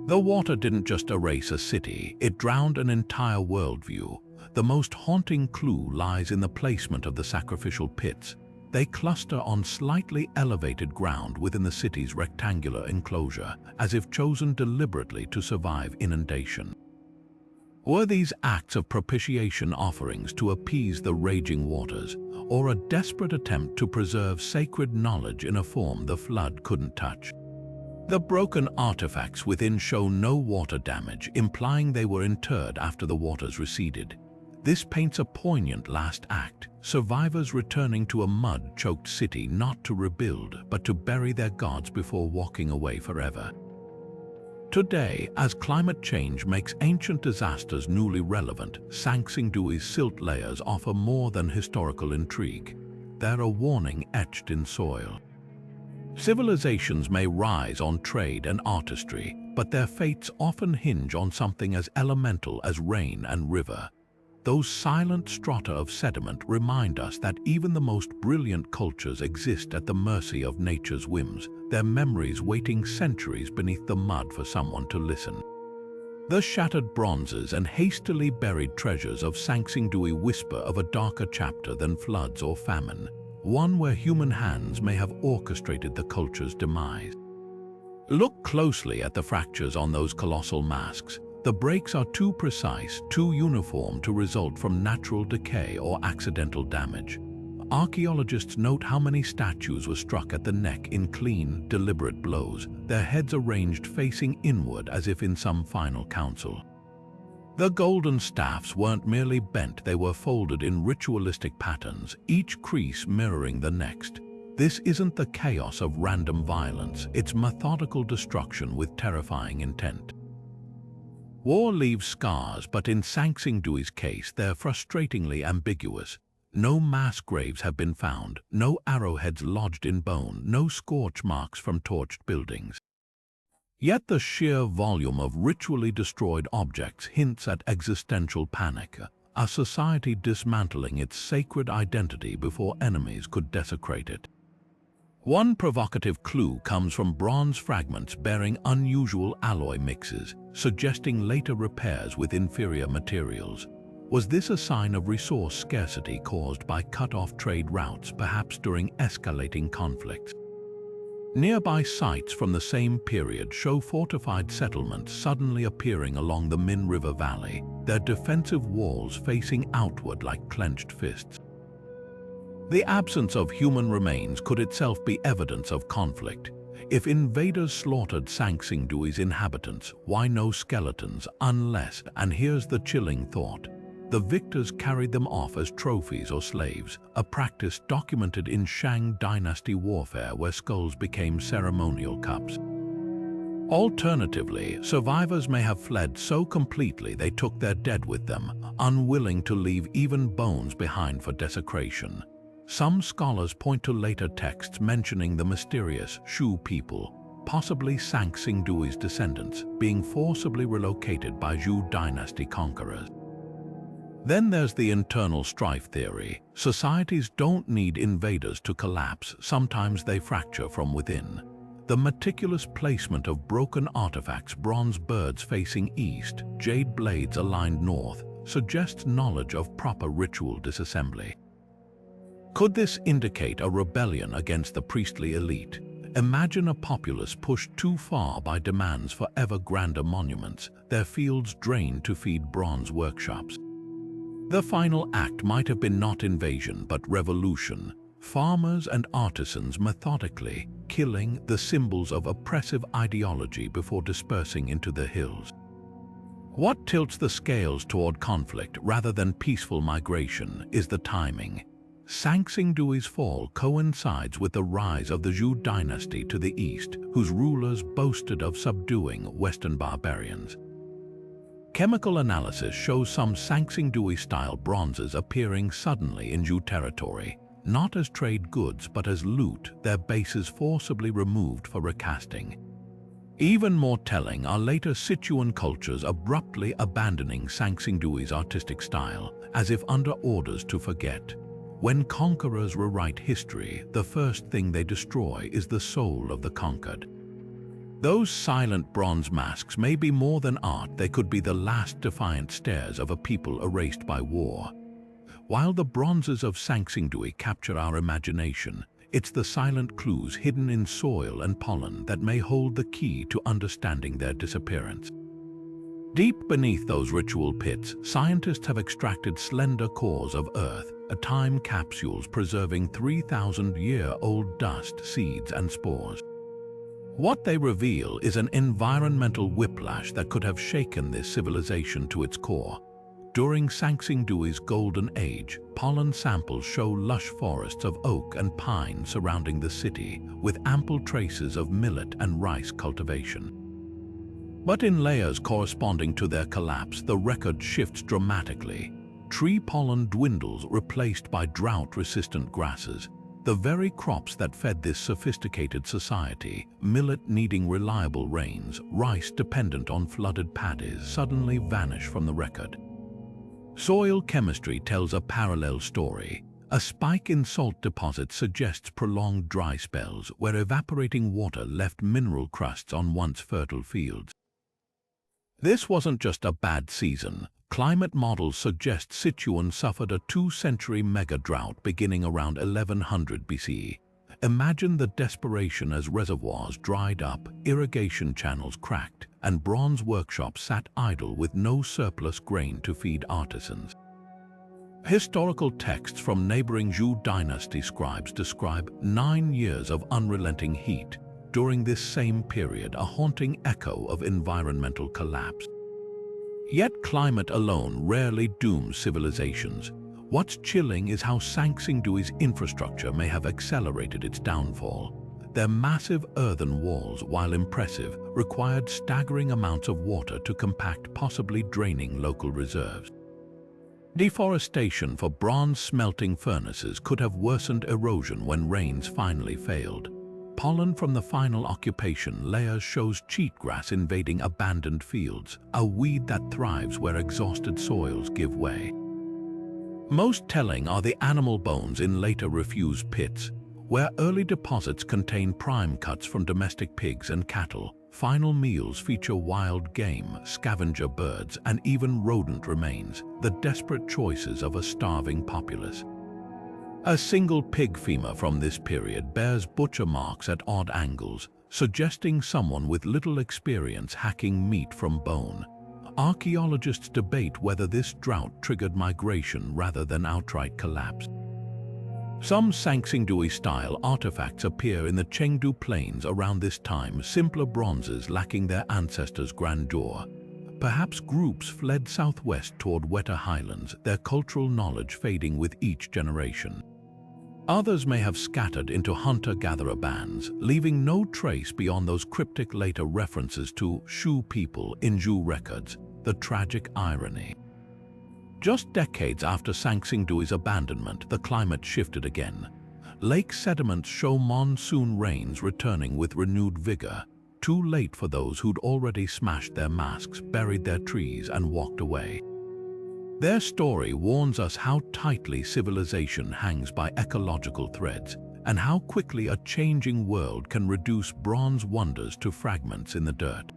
The water didn't just erase a city, it drowned an entire worldview. The most haunting clue lies in the placement of the sacrificial pits. They cluster on slightly elevated ground within the city's rectangular enclosure, as if chosen deliberately to survive inundation. Were these acts of propitiation offerings to appease the raging waters, or a desperate attempt to preserve sacred knowledge in a form the flood couldn't touch? The broken artifacts within show no water damage, implying they were interred after the waters receded. This paints a poignant last act, survivors returning to a mud-choked city not to rebuild, but to bury their gods before walking away forever. Today, as climate change makes ancient disasters newly relevant, Sanxingdui's silt layers offer more than historical intrigue. They're a warning etched in soil. Civilizations may rise on trade and artistry, but their fates often hinge on something as elemental as rain and river. Those silent strata of sediment remind us that even the most brilliant cultures exist at the mercy of nature's whims, their memories waiting centuries beneath the mud for someone to listen. The shattered bronzes and hastily buried treasures of Sanxingdui whisper of a darker chapter than floods or famine, one where human hands may have orchestrated the culture's demise. Look closely at the fractures on those colossal masks. The breaks are too precise, too uniform to result from natural decay or accidental damage. Archaeologists note how many statues were struck at the neck in clean, deliberate blows, their heads arranged facing inward as if in some final council. The golden staffs weren't merely bent, they were folded in ritualistic patterns, each crease mirroring the next. This isn't the chaos of random violence, it's methodical destruction with terrifying intent. War leaves scars, but in Sanxingdui's case, they're frustratingly ambiguous. No mass graves have been found, no arrowheads lodged in bone, no scorch marks from torched buildings. Yet the sheer volume of ritually destroyed objects hints at existential panic, a society dismantling its sacred identity before enemies could desecrate it. One provocative clue comes from bronze fragments bearing unusual alloy mixes, suggesting later repairs with inferior materials. Was this a sign of resource scarcity caused by cut-off trade routes, perhaps during escalating conflicts? Nearby sites from the same period show fortified settlements suddenly appearing along the Min River Valley, their defensive walls facing outward like clenched fists. The absence of human remains could itself be evidence of conflict. If invaders slaughtered Sanxingdui's inhabitants, why no skeletons unless, and here's the chilling thought, the victors carried them off as trophies or slaves, a practice documented in Shang dynasty warfare where skulls became ceremonial cups. Alternatively, survivors may have fled so completely they took their dead with them, unwilling to leave even bones behind for desecration. Some scholars point to later texts mentioning the mysterious Shu people, possibly Sanxingdui's descendants, being forcibly relocated by Zhou dynasty conquerors. Then there's the internal strife theory. Societies don't need invaders to collapse, sometimes they fracture from within. The meticulous placement of broken artifacts, bronze birds facing east, jade blades aligned north, suggests knowledge of proper ritual disassembly. Could this indicate a rebellion against the priestly elite? Imagine a populace pushed too far by demands for ever grander monuments, their fields drained to feed bronze workshops. The final act might have been not invasion but revolution, farmers and artisans methodically killing the symbols of oppressive ideology before dispersing into the hills. What tilts the scales toward conflict rather than peaceful migration is the timing. Sanxingdui's fall coincides with the rise of the Zhou dynasty to the east, whose rulers boasted of subduing Western barbarians. Chemical analysis shows some Sanxingdui-style bronzes appearing suddenly in Zhou territory, not as trade goods but as loot, their bases forcibly removed for recasting. Even more telling are later Sichuan cultures abruptly abandoning Sanxingdui's artistic style, as if under orders to forget. When conquerors rewrite history, the first thing they destroy is the soul of the conquered. Those silent bronze masks may be more than art, they could be the last defiant stares of a people erased by war. While the bronzes of Sanxingdui capture our imagination, it's the silent clues hidden in soil and pollen that may hold the key to understanding their disappearance. Deep beneath those ritual pits, scientists have extracted slender cores of earth, time capsules preserving 3,000-year-old dust, seeds, and spores. What they reveal is an environmental whiplash that could have shaken this civilization to its core. During Sanxingdui's golden age, pollen samples show lush forests of oak and pine surrounding the city, with ample traces of millet and rice cultivation. But in layers corresponding to their collapse, the record shifts dramatically. Tree pollen dwindles, replaced by drought-resistant grasses. The very crops that fed this sophisticated society, millet needing reliable rains, rice dependent on flooded paddies, suddenly vanish from the record. Soil chemistry tells a parallel story. A spike in salt deposits suggests prolonged dry spells where evaporating water left mineral crusts on once fertile fields. This wasn't just a bad season. Climate models suggest Sichuan suffered a 2-century mega-drought beginning around 1100 BCE. Imagine the desperation as reservoirs dried up, irrigation channels cracked, and bronze workshops sat idle with no surplus grain to feed artisans. Historical texts from neighboring Zhou dynasty scribes describe 9 years of unrelenting heat. During this same period, a haunting echo of environmental collapse. Yet climate alone rarely dooms civilizations. What's chilling is how Sanxingdui's infrastructure may have accelerated its downfall. Their massive earthen walls, while impressive, required staggering amounts of water to compact, possibly draining local reserves. Deforestation for bronze smelting furnaces could have worsened erosion when rains finally failed. Pollen from the final occupation layers shows cheatgrass invading abandoned fields, a weed that thrives where exhausted soils give way. Most telling are the animal bones in later refuse pits, where early deposits contain prime cuts from domestic pigs and cattle. Final meals feature wild game, scavenger birds, and even rodent remains, the desperate choices of a starving populace. A single pig femur from this period bears butcher marks at odd angles, suggesting someone with little experience hacking meat from bone. Archaeologists debate whether this drought triggered migration rather than outright collapse. Some Sanxingdui-style artifacts appear in the Chengdu plains around this time, simpler bronzes lacking their ancestors' grandeur. Perhaps groups fled southwest toward wetter highlands, their cultural knowledge fading with each generation. Others may have scattered into hunter-gatherer bands, leaving no trace beyond those cryptic later references to Shu people in Zhou records, the tragic irony. Just decades after Sanxingdui's abandonment, the climate shifted again. Lake sediments show monsoon rains returning with renewed vigor, too late for those who'd already smashed their masks, buried their trees, and walked away. Their story warns us how tightly civilization hangs by ecological threads, and how quickly a changing world can reduce bronze wonders to fragments in the dirt.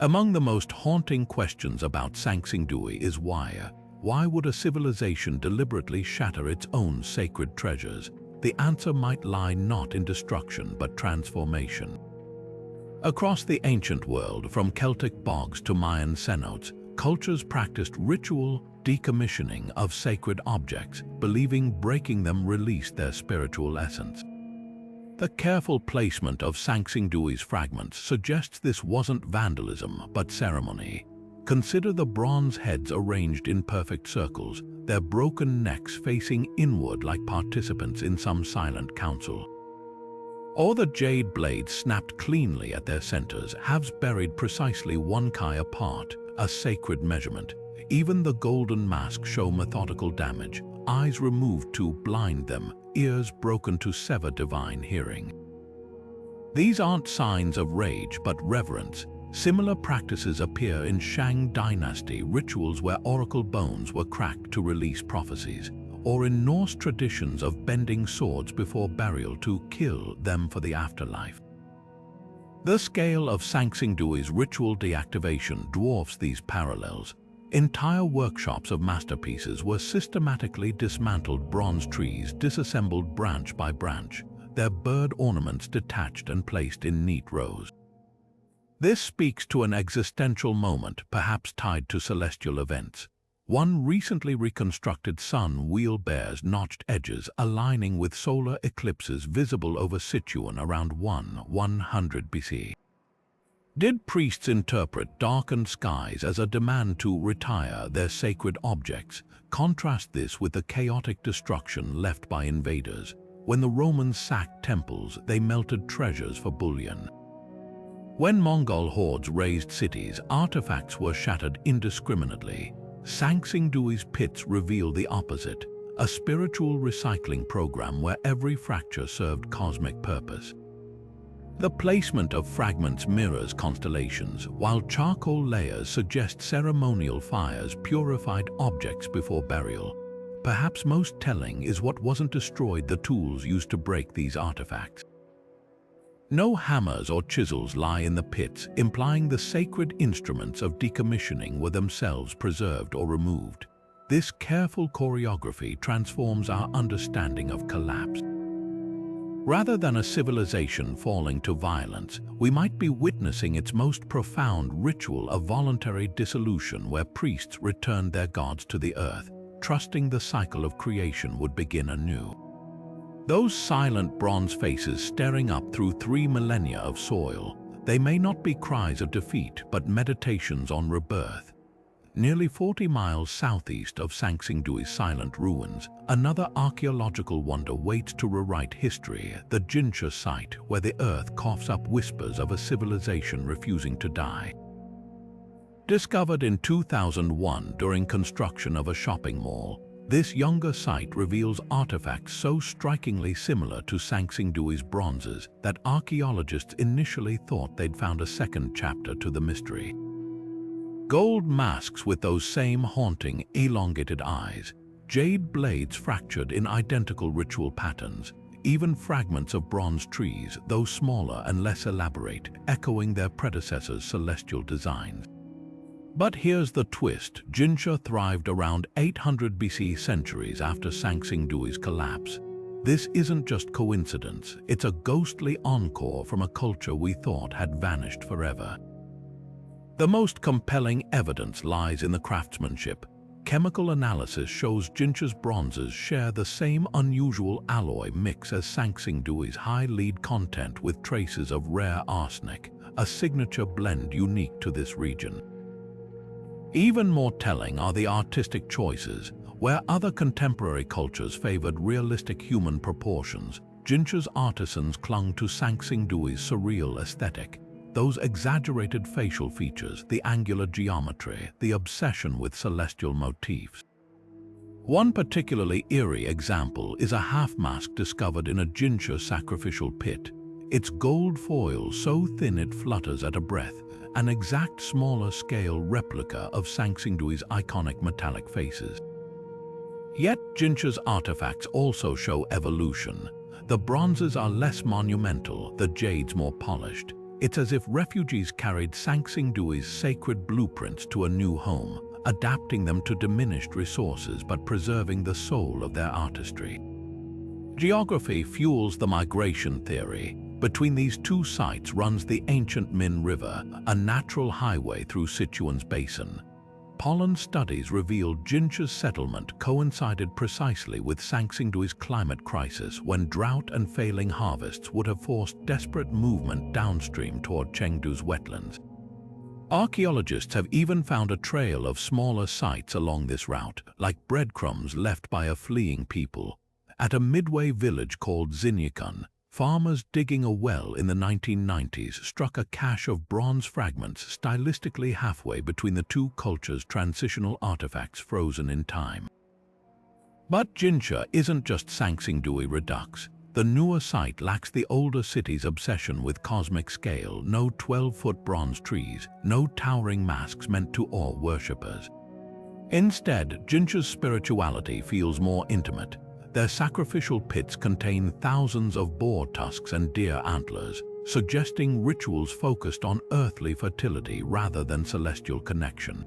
Among the most haunting questions about Sanxingdui is why would a civilization deliberately shatter its own sacred treasures? The answer might lie not in destruction but transformation. Across the ancient world, from Celtic bogs to Mayan cenotes, cultures practiced ritual decommissioning of sacred objects, believing breaking them released their spiritual essence. The careful placement of Sanxingdui's fragments suggests this wasn't vandalism but ceremony. Consider the bronze heads arranged in perfect circles, their broken necks facing inward like participants in some silent council. Or the jade blades snapped cleanly at their centers, halves buried precisely 1 kai apart, a sacred measurement. Even the golden masks show methodical damage, eyes removed to blind them, ears broken to sever divine hearing. These aren't signs of rage but reverence. Similar practices appear in Shang dynasty rituals where oracle bones were cracked to release prophecies, or in Norse traditions of bending swords before burial to kill them for the afterlife. The scale of Sanxingdui's ritual deactivation dwarfs these parallels. Entire workshops of masterpieces were systematically dismantled, bronze trees disassembled branch by branch, their bird ornaments detached and placed in neat rows. This speaks to an existential moment, perhaps tied to celestial events. One recently reconstructed sun wheel bears notched edges aligning with solar eclipses visible over Sichuan around 100 BC. Did priests interpret darkened skies as a demand to retire their sacred objects? Contrast this with the chaotic destruction left by invaders. When the Romans sacked temples, they melted treasures for bullion. When Mongol hordes razed cities, artifacts were shattered indiscriminately. Sanxingdui's pits reveal the opposite, a spiritual recycling program where every fracture served cosmic purpose. The placement of fragments mirrors constellations, while charcoal layers suggest ceremonial fires purified objects before burial. Perhaps most telling is what wasn't destroyed: the tools used to break these artifacts. No hammers or chisels lie in the pits, implying the sacred instruments of decommissioning were themselves preserved or removed. This careful choreography transforms our understanding of collapse. Rather than a civilization falling to violence, we might be witnessing its most profound ritual of voluntary dissolution, where priests returned their gods to the earth, trusting the cycle of creation would begin anew. Those silent bronze faces staring up through 3 millennia of soil, they may not be cries of defeat but meditations on rebirth. Nearly 40 miles southeast of Sanxingdui's silent ruins, another archaeological wonder waits to rewrite history, the Jinsha site, where the earth coughs up whispers of a civilization refusing to die. Discovered in 2001 during construction of a shopping mall, this younger site reveals artifacts so strikingly similar to Sanxingdui's bronzes that archaeologists initially thought they'd found a second chapter to the mystery. Gold masks with those same haunting, elongated eyes, jade blades fractured in identical ritual patterns, even fragments of bronze trees, though smaller and less elaborate, echoing their predecessors' celestial designs. But here's the twist. Jinsha thrived around 800 BC, centuries after Sanxingdui's collapse. This isn't just coincidence, it's a ghostly encore from a culture we thought had vanished forever. The most compelling evidence lies in the craftsmanship. Chemical analysis shows Jinsha's bronzes share the same unusual alloy mix as Sanxingdui's high lead content with traces of rare arsenic, a signature blend unique to this region. Even more telling are the artistic choices. Where other contemporary cultures favored realistic human proportions, Jinsha's artisans clung to Sanxingdui's surreal aesthetic. Those exaggerated facial features, the angular geometry, the obsession with celestial motifs. One particularly eerie example is a half-mask discovered in a Jinsha sacrificial pit. Its gold foil so thin it flutters at a breath, an exact smaller-scale replica of Sanxingdui's iconic metallic faces. Yet Jinsha's artifacts also show evolution. The bronzes are less monumental, the jades more polished. It's as if refugees carried Sanxingdui's sacred blueprints to a new home, adapting them to diminished resources but preserving the soul of their artistry. Geography fuels the migration theory. Between these two sites runs the ancient Min River, a natural highway through Sichuan's basin. Pollen studies revealed Jinsha's settlement coincided precisely with Sanxingdui's climate crisis, when drought and failing harvests would have forced desperate movement downstream toward Chengdu's wetlands. Archaeologists have even found a trail of smaller sites along this route, like breadcrumbs left by a fleeing people. At a midway village called Xinyikun, farmers digging a well in the 1990s struck a cache of bronze fragments stylistically halfway between the two cultures' transitional artifacts frozen in time. But Jinsha isn't just Sanxingdui Redux. The newer site lacks the older city's obsession with cosmic scale, no 12-foot bronze trees, no towering masks meant to awe worshippers. Instead, Jinsha's spirituality feels more intimate. Their sacrificial pits contain thousands of boar tusks and deer antlers, suggesting rituals focused on earthly fertility rather than celestial connection.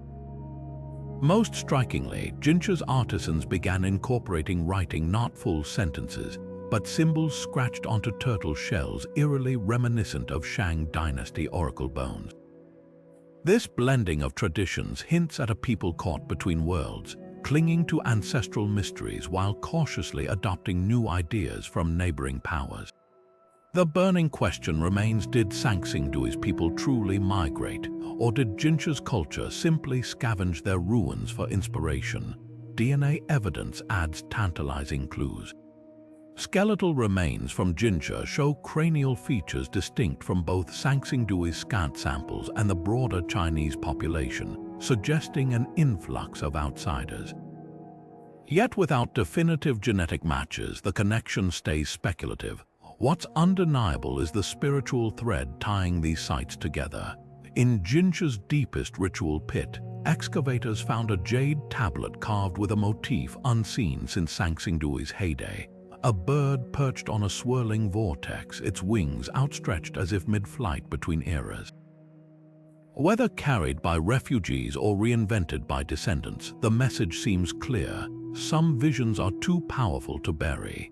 Most strikingly, Jinsha's artisans began incorporating writing not full sentences, but symbols scratched onto turtle shells eerily reminiscent of Shang dynasty oracle bones. This blending of traditions hints at a people caught between worlds, clinging to ancestral mysteries while cautiously adopting new ideas from neighboring powers. The burning question remains, did Sanxingdui's people truly migrate, or did Jinsha's culture simply scavenge their ruins for inspiration? DNA evidence adds tantalizing clues. Skeletal remains from Jinsha show cranial features distinct from both Sanxingdui's scant samples and the broader Chinese population, suggesting an influx of outsiders. Yet without definitive genetic matches, the connection stays speculative. What's undeniable is the spiritual thread tying these sites together. In Jinsha's deepest ritual pit, excavators found a jade tablet carved with a motif unseen since Sanxingdui's heyday. A bird perched on a swirling vortex, its wings outstretched as if mid-flight between eras. Whether carried by refugees or reinvented by descendants, the message seems clear. Some visions are too powerful to bury.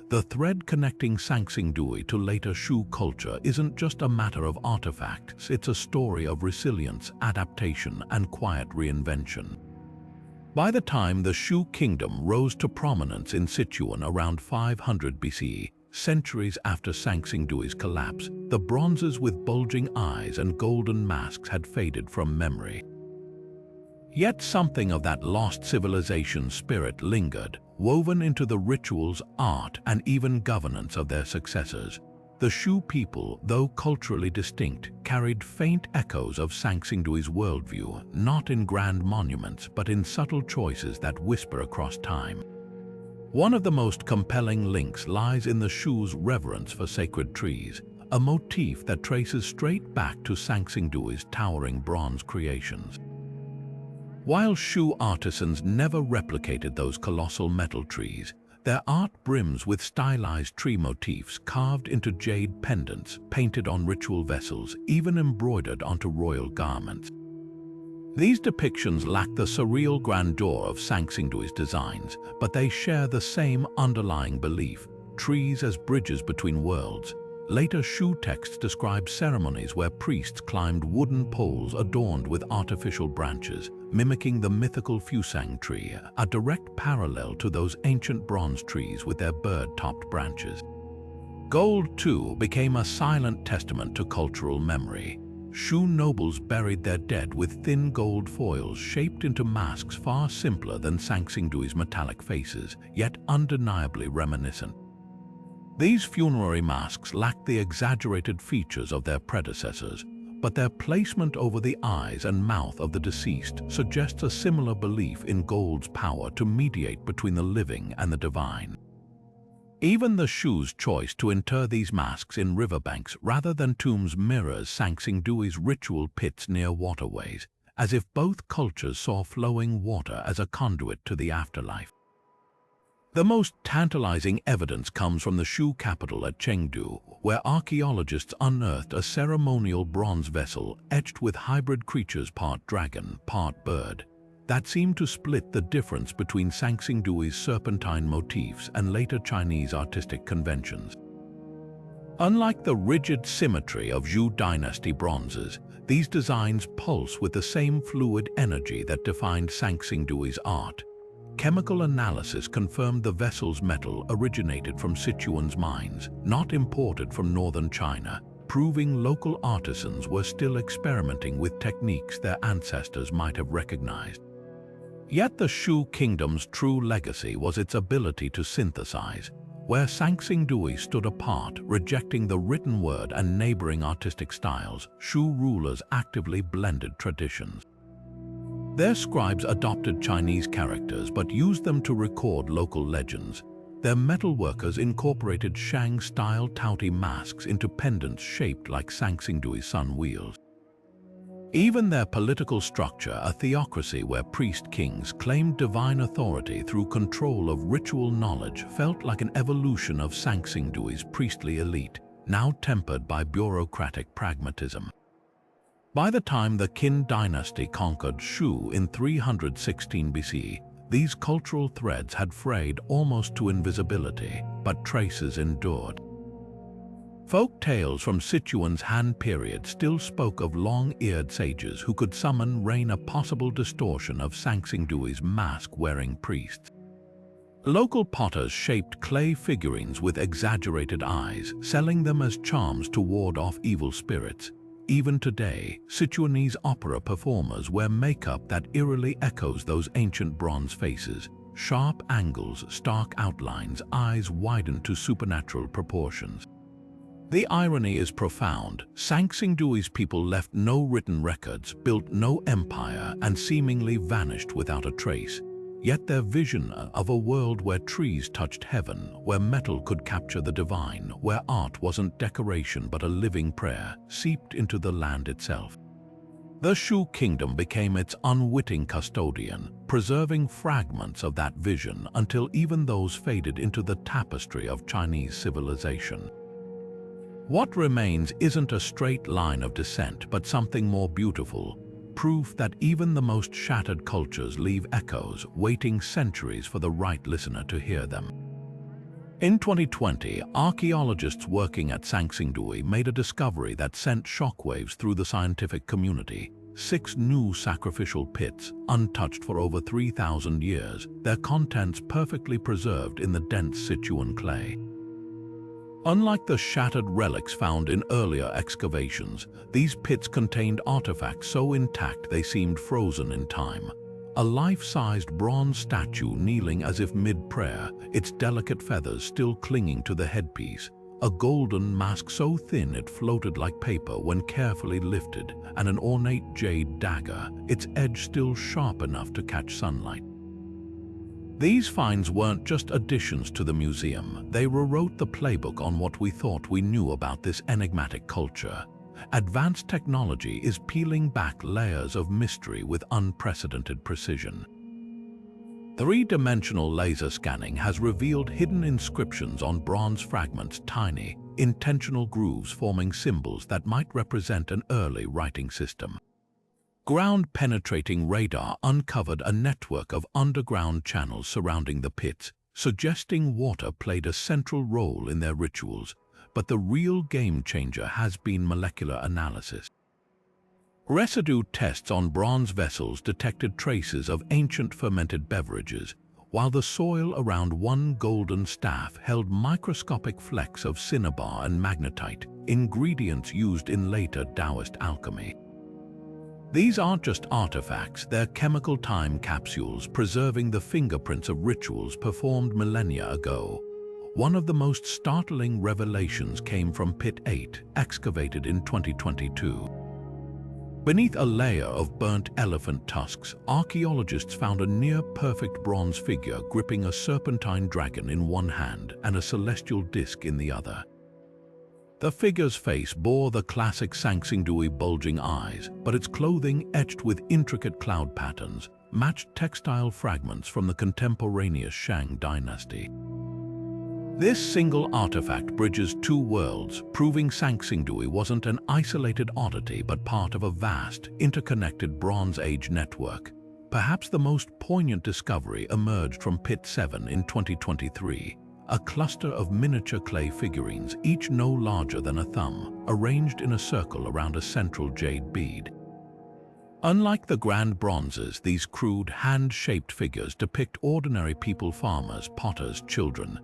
The thread connecting Sanxingdui to later Shu culture isn't just a matter of artifacts, it's a story of resilience, adaptation, and quiet reinvention. By the time the Shu kingdom rose to prominence in Sichuan around 500 BC, centuries after Sanxingdui's collapse, the bronzes with bulging eyes and golden masks had faded from memory. Yet something of that lost civilization spirit lingered, woven into the rituals, art, and even governance of their successors. The Shu people, though culturally distinct, carried faint echoes of Sanxingdui's worldview, not in grand monuments but in subtle choices that whisper across time. One of the most compelling links lies in the Shu's reverence for sacred trees, a motif that traces straight back to Sanxingdui's towering bronze creations. While Shu artisans never replicated those colossal metal trees, their art brims with stylized tree motifs carved into jade pendants, painted on ritual vessels, even embroidered onto royal garments. These depictions lack the surreal grandeur of Sanxingdui's designs, but they share the same underlying belief: trees as bridges between worlds. Later Shu texts describe ceremonies where priests climbed wooden poles adorned with artificial branches, mimicking the mythical fusang tree, a direct parallel to those ancient bronze trees with their bird-topped branches. Gold, too, became a silent testament to cultural memory. Shu nobles buried their dead with thin gold foils shaped into masks far simpler than Sanxingdui's metallic faces, yet undeniably reminiscent. These funerary masks lacked the exaggerated features of their predecessors, but their placement over the eyes and mouth of the deceased suggests a similar belief in gold's power to mediate between the living and the divine. Even the Shu's choice to inter these masks in riverbanks rather than tombs mirrors Sanxingdui's ritual pits near waterways, as if both cultures saw flowing water as a conduit to the afterlife. The most tantalizing evidence comes from the Shu capital at Chengdu, where archaeologists unearthed a ceremonial bronze vessel etched with hybrid creatures, part dragon, part bird, that seemed to split the difference between Sanxingdui's serpentine motifs and later Chinese artistic conventions. Unlike the rigid symmetry of Zhou dynasty bronzes, these designs pulse with the same fluid energy that defined Sanxingdui's art. Chemical analysis confirmed the vessel's metal originated from Sichuan's mines, not imported from northern China, proving local artisans were still experimenting with techniques their ancestors might have recognized. Yet the Shu kingdom's true legacy was its ability to synthesize. Where Sanxingdui stood apart, rejecting the written word and neighboring artistic styles, Shu rulers actively blended traditions. Their scribes adopted Chinese characters but used them to record local legends. Their metalworkers incorporated Shang-style touty masks into pendants shaped like Sanxingdui's sun wheels. Even their political structure, a theocracy where priest-kings claimed divine authority through control of ritual knowledge, felt like an evolution of Sanxingdui's priestly elite, now tempered by bureaucratic pragmatism. By the time the Qin dynasty conquered Shu in 316 BC, these cultural threads had frayed almost to invisibility, but traces endured. Folk tales from Sichuan's Han period still spoke of long-eared sages who could summon rain, a possible distortion of Sanxingdui's mask-wearing priests. Local potters shaped clay figurines with exaggerated eyes, selling them as charms to ward off evil spirits. Even today, Sichuanese opera performers wear makeup that eerily echoes those ancient bronze faces. Sharp angles, stark outlines, eyes widened to supernatural proportions. The irony is profound. Sanxingdui's people left no written records, built no empire, and seemingly vanished without a trace. Yet their vision of a world where trees touched heaven, where metal could capture the divine, where art wasn't decoration but a living prayer, seeped into the land itself. The Shu kingdom became its unwitting custodian, preserving fragments of that vision until even those faded into the tapestry of Chinese civilization. What remains isn't a straight line of descent, but something more beautiful, proof that even the most shattered cultures leave echoes, waiting centuries for the right listener to hear them. In 2020, archaeologists working at Sanxingdui made a discovery that sent shockwaves through the scientific community. 6 new sacrificial pits, untouched for over 3,000 years, their contents perfectly preserved in the dense Sichuan clay. Unlike the shattered relics found in earlier excavations, these pits contained artifacts so intact they seemed frozen in time. a life-sized bronze statue kneeling as if mid-prayer, its delicate feathers still clinging to the headpiece, a golden mask so thin it floated like paper when carefully lifted, and an ornate jade dagger, its edge still sharp enough to catch sunlight. These finds weren't just additions to the museum, they rewrote the playbook on what we thought we knew about this enigmatic culture. Advanced technology is peeling back layers of mystery with unprecedented precision. Three-dimensional laser scanning has revealed hidden inscriptions on bronze fragments, tiny, intentional grooves forming symbols that might represent an early writing system. Ground-penetrating radar uncovered a network of underground channels surrounding the pits, suggesting water played a central role in their rituals. But the real game-changer has been molecular analysis. Residue tests on bronze vessels detected traces of ancient fermented beverages, while the soil around one golden staff held microscopic flecks of cinnabar and magnetite, ingredients used in later Taoist alchemy. These aren't just artifacts, they're chemical time capsules preserving the fingerprints of rituals performed millennia ago. One of the most startling revelations came from Pit 8, excavated in 2022. Beneath a layer of burnt elephant tusks, archaeologists found a near-perfect bronze figure gripping a serpentine dragon in one hand and a celestial disc in the other. The figure's face bore the classic Sanxingdui bulging eyes, but its clothing, etched with intricate cloud patterns, matched textile fragments from the contemporaneous Shang dynasty. This single artifact bridges two worlds, proving Sanxingdui wasn't an isolated oddity but part of a vast, interconnected Bronze Age network. Perhaps the most poignant discovery emerged from Pit 7 in 2023, a cluster of miniature clay figurines, each no larger than a thumb, arranged in a circle around a central jade bead. Unlike the grand bronzes, these crude, hand-shaped figures depict ordinary people, farmers, potters, children.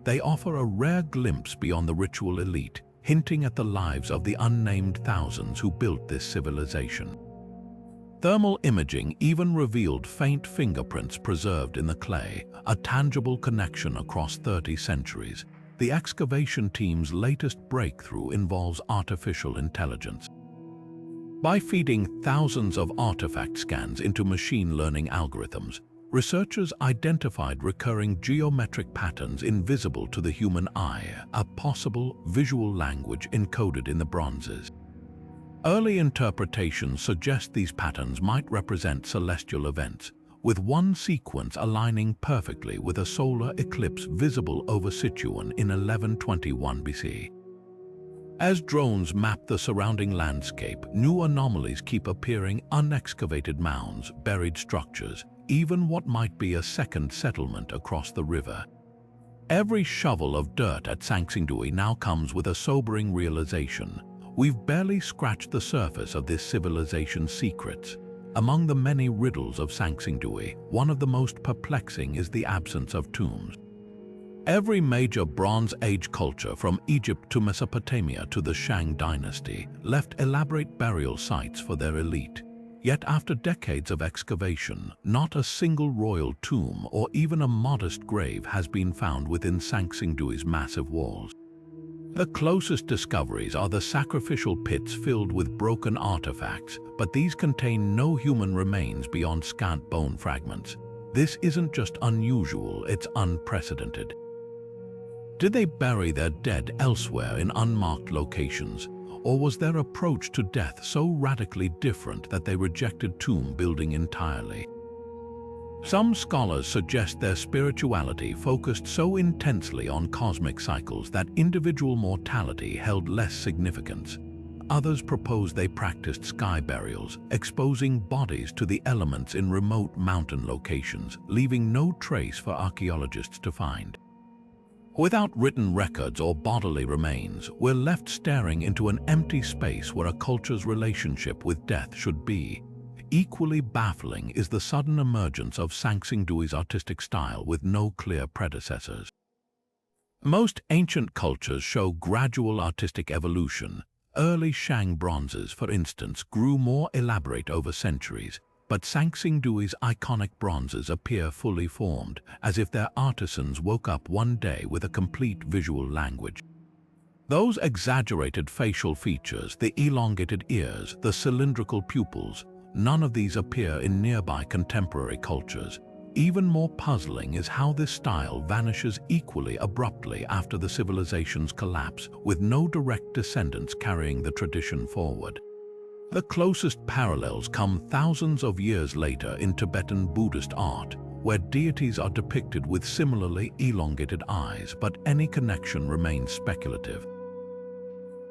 They offer a rare glimpse beyond the ritual elite, hinting at the lives of the unnamed thousands who built this civilization. Thermal imaging even revealed faint fingerprints preserved in the clay, a tangible connection across 30 centuries. The excavation team's latest breakthrough involves artificial intelligence. By feeding thousands of artifact scans into machine learning algorithms, researchers identified recurring geometric patterns invisible to the human eye, a possible visual language encoded in the bronzes. Early interpretations suggest these patterns might represent celestial events, with one sequence aligning perfectly with a solar eclipse visible over Sichuan in 1121 BC. As drones map the surrounding landscape, new anomalies keep appearing: unexcavated mounds, buried structures, even what might be a second settlement across the river. Every shovel of dirt at Sanxingdui now comes with a sobering realization: we've barely scratched the surface of this civilization's secrets. Among the many riddles of Sanxingdui, one of the most perplexing is the absence of tombs. Every major Bronze Age culture, from Egypt to Mesopotamia to the Shang dynasty, left elaborate burial sites for their elite. Yet after decades of excavation, not a single royal tomb or even a modest grave has been found within Sanxingdui's massive walls. The closest discoveries are the sacrificial pits filled with broken artifacts, but these contain no human remains beyond scant bone fragments. This isn't just unusual, it's unprecedented. Did they bury their dead elsewhere in unmarked locations? Or was their approach to death so radically different that they rejected tomb building entirely? Some scholars suggest their spirituality focused so intensely on cosmic cycles that individual mortality held less significance. Others propose they practiced sky burials, exposing bodies to the elements in remote mountain locations, leaving no trace for archaeologists to find. Without written records or bodily remains, we're left staring into an empty space where a culture's relationship with death should be. Equally baffling is the sudden emergence of Sanxingdui's artistic style with no clear predecessors. Most ancient cultures show gradual artistic evolution. Early Shang bronzes, for instance, grew more elaborate over centuries, but Sanxingdui's iconic bronzes appear fully formed, as if their artisans woke up one day with a complete visual language. Those exaggerated facial features, the elongated ears, the cylindrical pupils, none of these appear in nearby contemporary cultures. Even more puzzling is how this style vanishes equally abruptly after the civilization's collapse, with no direct descendants carrying the tradition forward. The closest parallels come thousands of years later in Tibetan Buddhist art, where deities are depicted with similarly elongated eyes, but any connection remains speculative.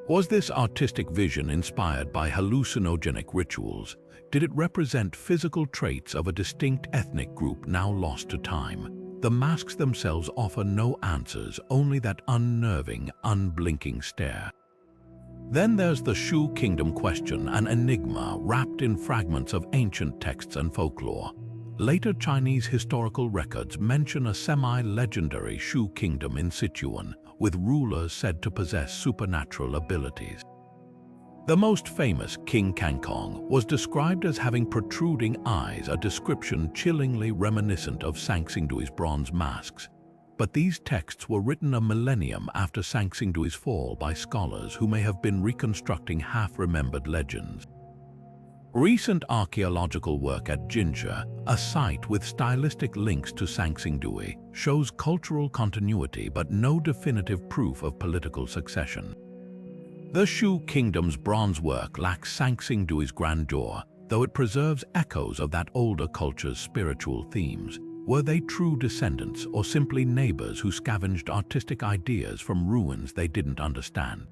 Was this artistic vision inspired by hallucinogenic rituals? Did it represent physical traits of a distinct ethnic group now lost to time? The masks themselves offer no answers, only that unnerving, unblinking stare. Then there's the Shu kingdom question, an enigma wrapped in fragments of ancient texts and folklore. Later Chinese historical records mention a semi-legendary Shu kingdom in Sichuan, with rulers said to possess supernatural abilities. The most famous, King Kangkong, was described as having protruding eyes, a description chillingly reminiscent of Sanxingdui's bronze masks. But these texts were written a millennium after Sanxingdui's fall by scholars who may have been reconstructing half-remembered legends. Recent archaeological work at Jinsha, a site with stylistic links to Sanxingdui, shows cultural continuity but no definitive proof of political succession. The Shu kingdom's bronze work lacks Sanxingdui's grandeur, though it preserves echoes of that older culture's spiritual themes. Were they true descendants or simply neighbors who scavenged artistic ideas from ruins they didn't understand?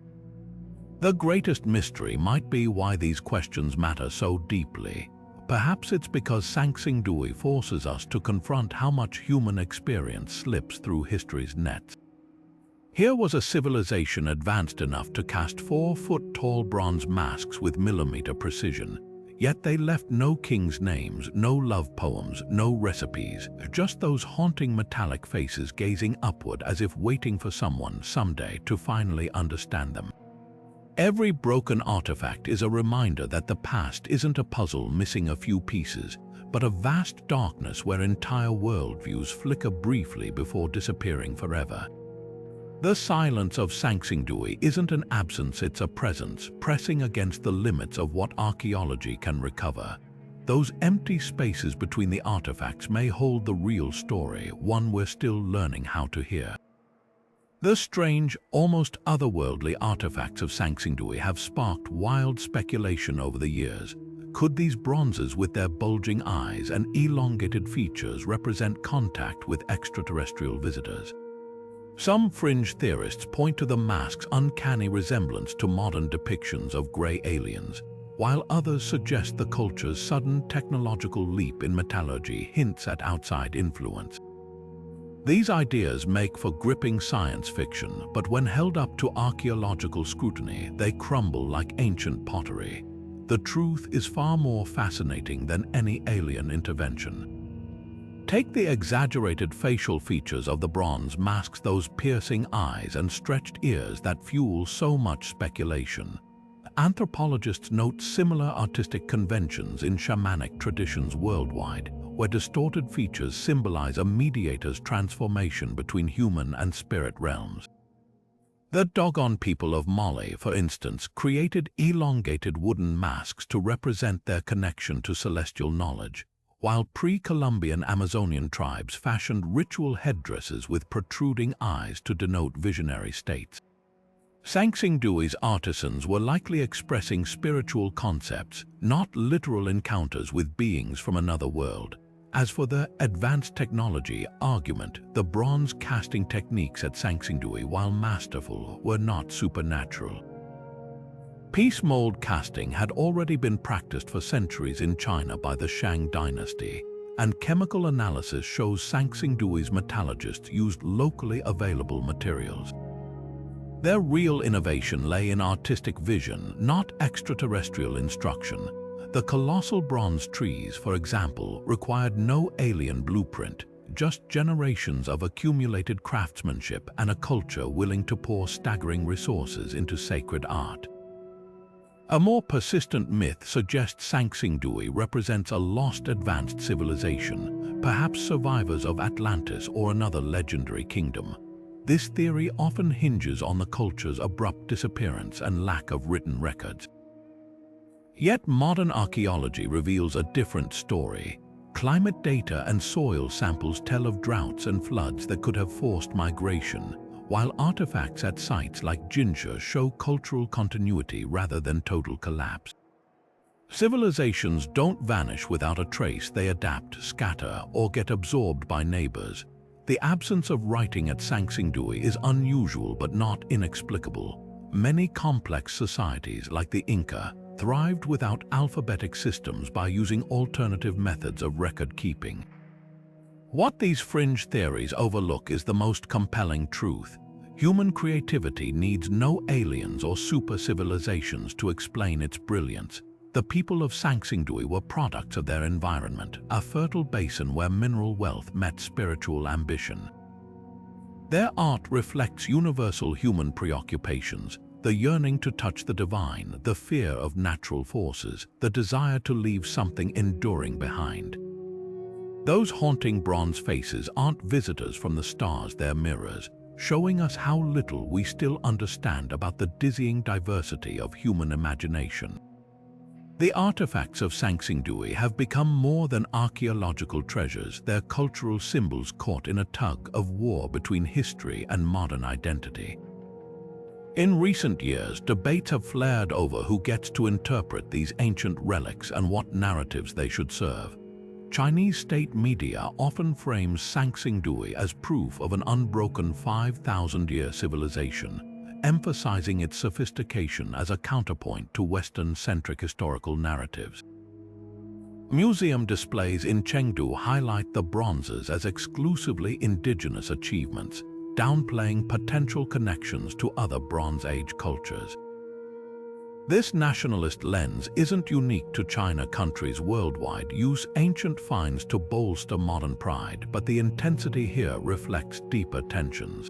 The greatest mystery might be why these questions matter so deeply. Perhaps it's because Sanxingdui forces us to confront how much human experience slips through history's nets. Here was a civilization advanced enough to cast 4-foot-tall bronze masks with millimeter precision, yet they left no kings' names, no love poems, no recipes, just those haunting metallic faces gazing upward as if waiting for someone someday to finally understand them. Every broken artifact is a reminder that the past isn't a puzzle missing a few pieces, but a vast darkness where entire worldviews flicker briefly before disappearing forever. The silence of Sanxingdui isn't an absence, it's a presence, pressing against the limits of what archaeology can recover. Those empty spaces between the artifacts may hold the real story, one we're still learning how to hear. The strange, almost otherworldly artifacts of Sanxingdui have sparked wild speculation over the years. Could these bronzes with their bulging eyes and elongated features represent contact with extraterrestrial visitors? Some fringe theorists point to the masks' uncanny resemblance to modern depictions of grey aliens, while others suggest the culture's sudden technological leap in metallurgy hints at outside influence. These ideas make for gripping science fiction, but when held up to archaeological scrutiny, they crumble like ancient pottery. The truth is far more fascinating than any alien intervention. Take the exaggerated facial features of the bronze masks, those piercing eyes and stretched ears that fuel so much speculation. Anthropologists note similar artistic conventions in shamanic traditions worldwide, where distorted features symbolize a mediator's transformation between human and spirit realms. The Dogon people of Mali, for instance, created elongated wooden masks to represent their connection to celestial knowledge, while pre-Columbian Amazonian tribes fashioned ritual headdresses with protruding eyes to denote visionary states. Sanxingdui's artisans were likely expressing spiritual concepts, not literal encounters with beings from another world. As for the advanced technology argument, the bronze casting techniques at Sanxingdui, while masterful, were not supernatural. Piece mold casting had already been practiced for centuries in China by the Shang dynasty, and chemical analysis shows Sanxingdui's metallurgists used locally available materials. Their real innovation lay in artistic vision, not extraterrestrial instruction. The colossal bronze trees, for example, required no alien blueprint, just generations of accumulated craftsmanship and a culture willing to pour staggering resources into sacred art. A more persistent myth suggests Sanxingdui represents a lost advanced civilization, perhaps survivors of Atlantis or another legendary kingdom. This theory often hinges on the culture's abrupt disappearance and lack of written records. Yet modern archaeology reveals a different story. Climate data and soil samples tell of droughts and floods that could have forced migration, while artifacts at sites like Jinsha show cultural continuity rather than total collapse. Civilizations don't vanish without a trace, they adapt, scatter, or get absorbed by neighbors. The absence of writing at Sanxingdui is unusual but not inexplicable. Many complex societies, like the Inca, thrived without alphabetic systems by using alternative methods of record-keeping. What these fringe theories overlook is the most compelling truth. Human creativity needs no aliens or super-civilizations to explain its brilliance. The people of Sanxingdui were products of their environment, a fertile basin where mineral wealth met spiritual ambition. Their art reflects universal human preoccupations, the yearning to touch the divine, the fear of natural forces, the desire to leave something enduring behind. Those haunting bronze faces aren't visitors from the stars, they're mirrors, showing us how little we still understand about the dizzying diversity of human imagination. The artifacts of Sanxingdui have become more than archaeological treasures, they're cultural symbols caught in a tug of war between history and modern identity. In recent years, debates have flared over who gets to interpret these ancient relics and what narratives they should serve. Chinese state media often frames Sanxingdui as proof of an unbroken 5,000-year civilization, emphasizing its sophistication as a counterpoint to Western-centric historical narratives. Museum displays in Chengdu highlight the bronzes as exclusively indigenous achievements, downplaying potential connections to other Bronze Age cultures. This nationalist lens isn't unique to China. Countries worldwide use ancient finds to bolster modern pride, but the intensity here reflects deeper tensions.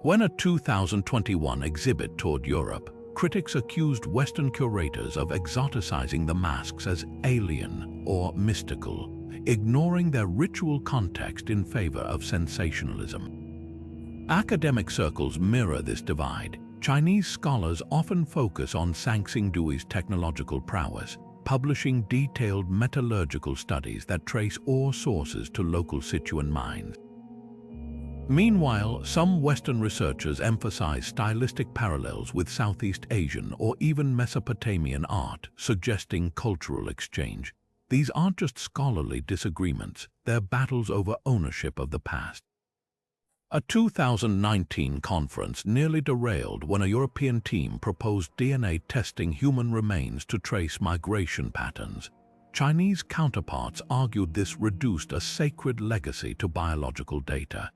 When a 2021 exhibit toured Europe, critics accused Western curators of exoticizing the masks as alien or mystical, ignoring their ritual context in favor of sensationalism. Academic circles mirror this divide. Chinese scholars often focus on Sanxingdui's technological prowess, publishing detailed metallurgical studies that trace ore sources to local Sichuan mines. Meanwhile, some Western researchers emphasize stylistic parallels with Southeast Asian or even Mesopotamian art, suggesting cultural exchange. These aren't just scholarly disagreements, they're battles over ownership of the past. A 2019 conference nearly derailed when a European team proposed DNA testing human remains to trace migration patterns. Chinese counterparts argued this reduced a sacred legacy to biological data.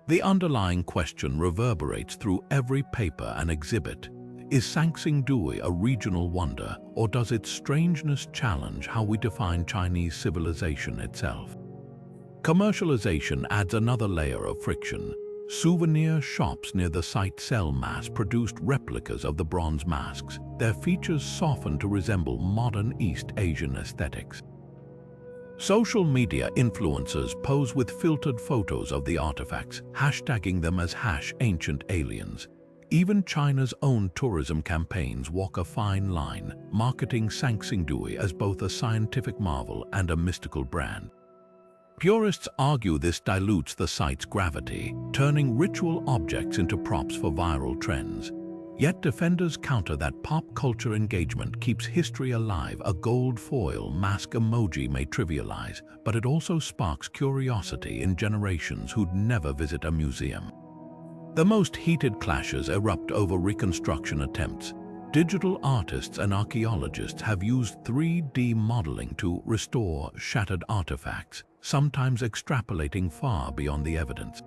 The underlying question reverberates through every paper and exhibit. Is Sanxingdui a regional wonder, or does its strangeness challenge how we define Chinese civilization itself? Commercialization adds another layer of friction. Souvenir shops near the site sell mass-produced replicas of the bronze masks, their features softened to resemble modern East Asian aesthetics. Social media influencers pose with filtered photos of the artifacts, hashtagging them as #AncientAliens. Even China's own tourism campaigns walk a fine line, marketing Sanxingdui as both a scientific marvel and a mystical brand. Purists argue this dilutes the site's gravity, turning ritual objects into props for viral trends. Yet defenders counter that pop culture engagement keeps history alive. A gold foil mask emoji may trivialize, but it also sparks curiosity in generations who'd never visit a museum. The most heated clashes erupt over reconstruction attempts. Digital artists and archaeologists have used 3D modeling to restore shattered artifacts, sometimes extrapolating far beyond the evidence.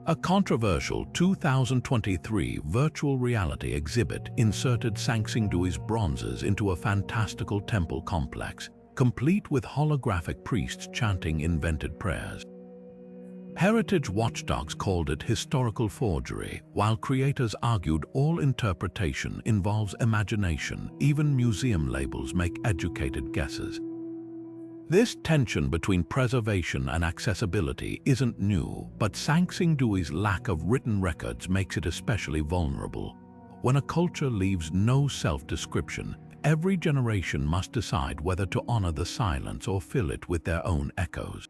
A controversial 2023 virtual reality exhibit inserted Sanxingdui's bronzes into a fantastical temple complex, complete with holographic priests chanting invented prayers. Heritage watchdogs called it historical forgery, while creators argued all interpretation involves imagination. Even museum labels make educated guesses. This tension between preservation and accessibility isn't new, but Sanxingdui's lack of written records makes it especially vulnerable. When a culture leaves no self-description, every generation must decide whether to honor the silence or fill it with their own echoes.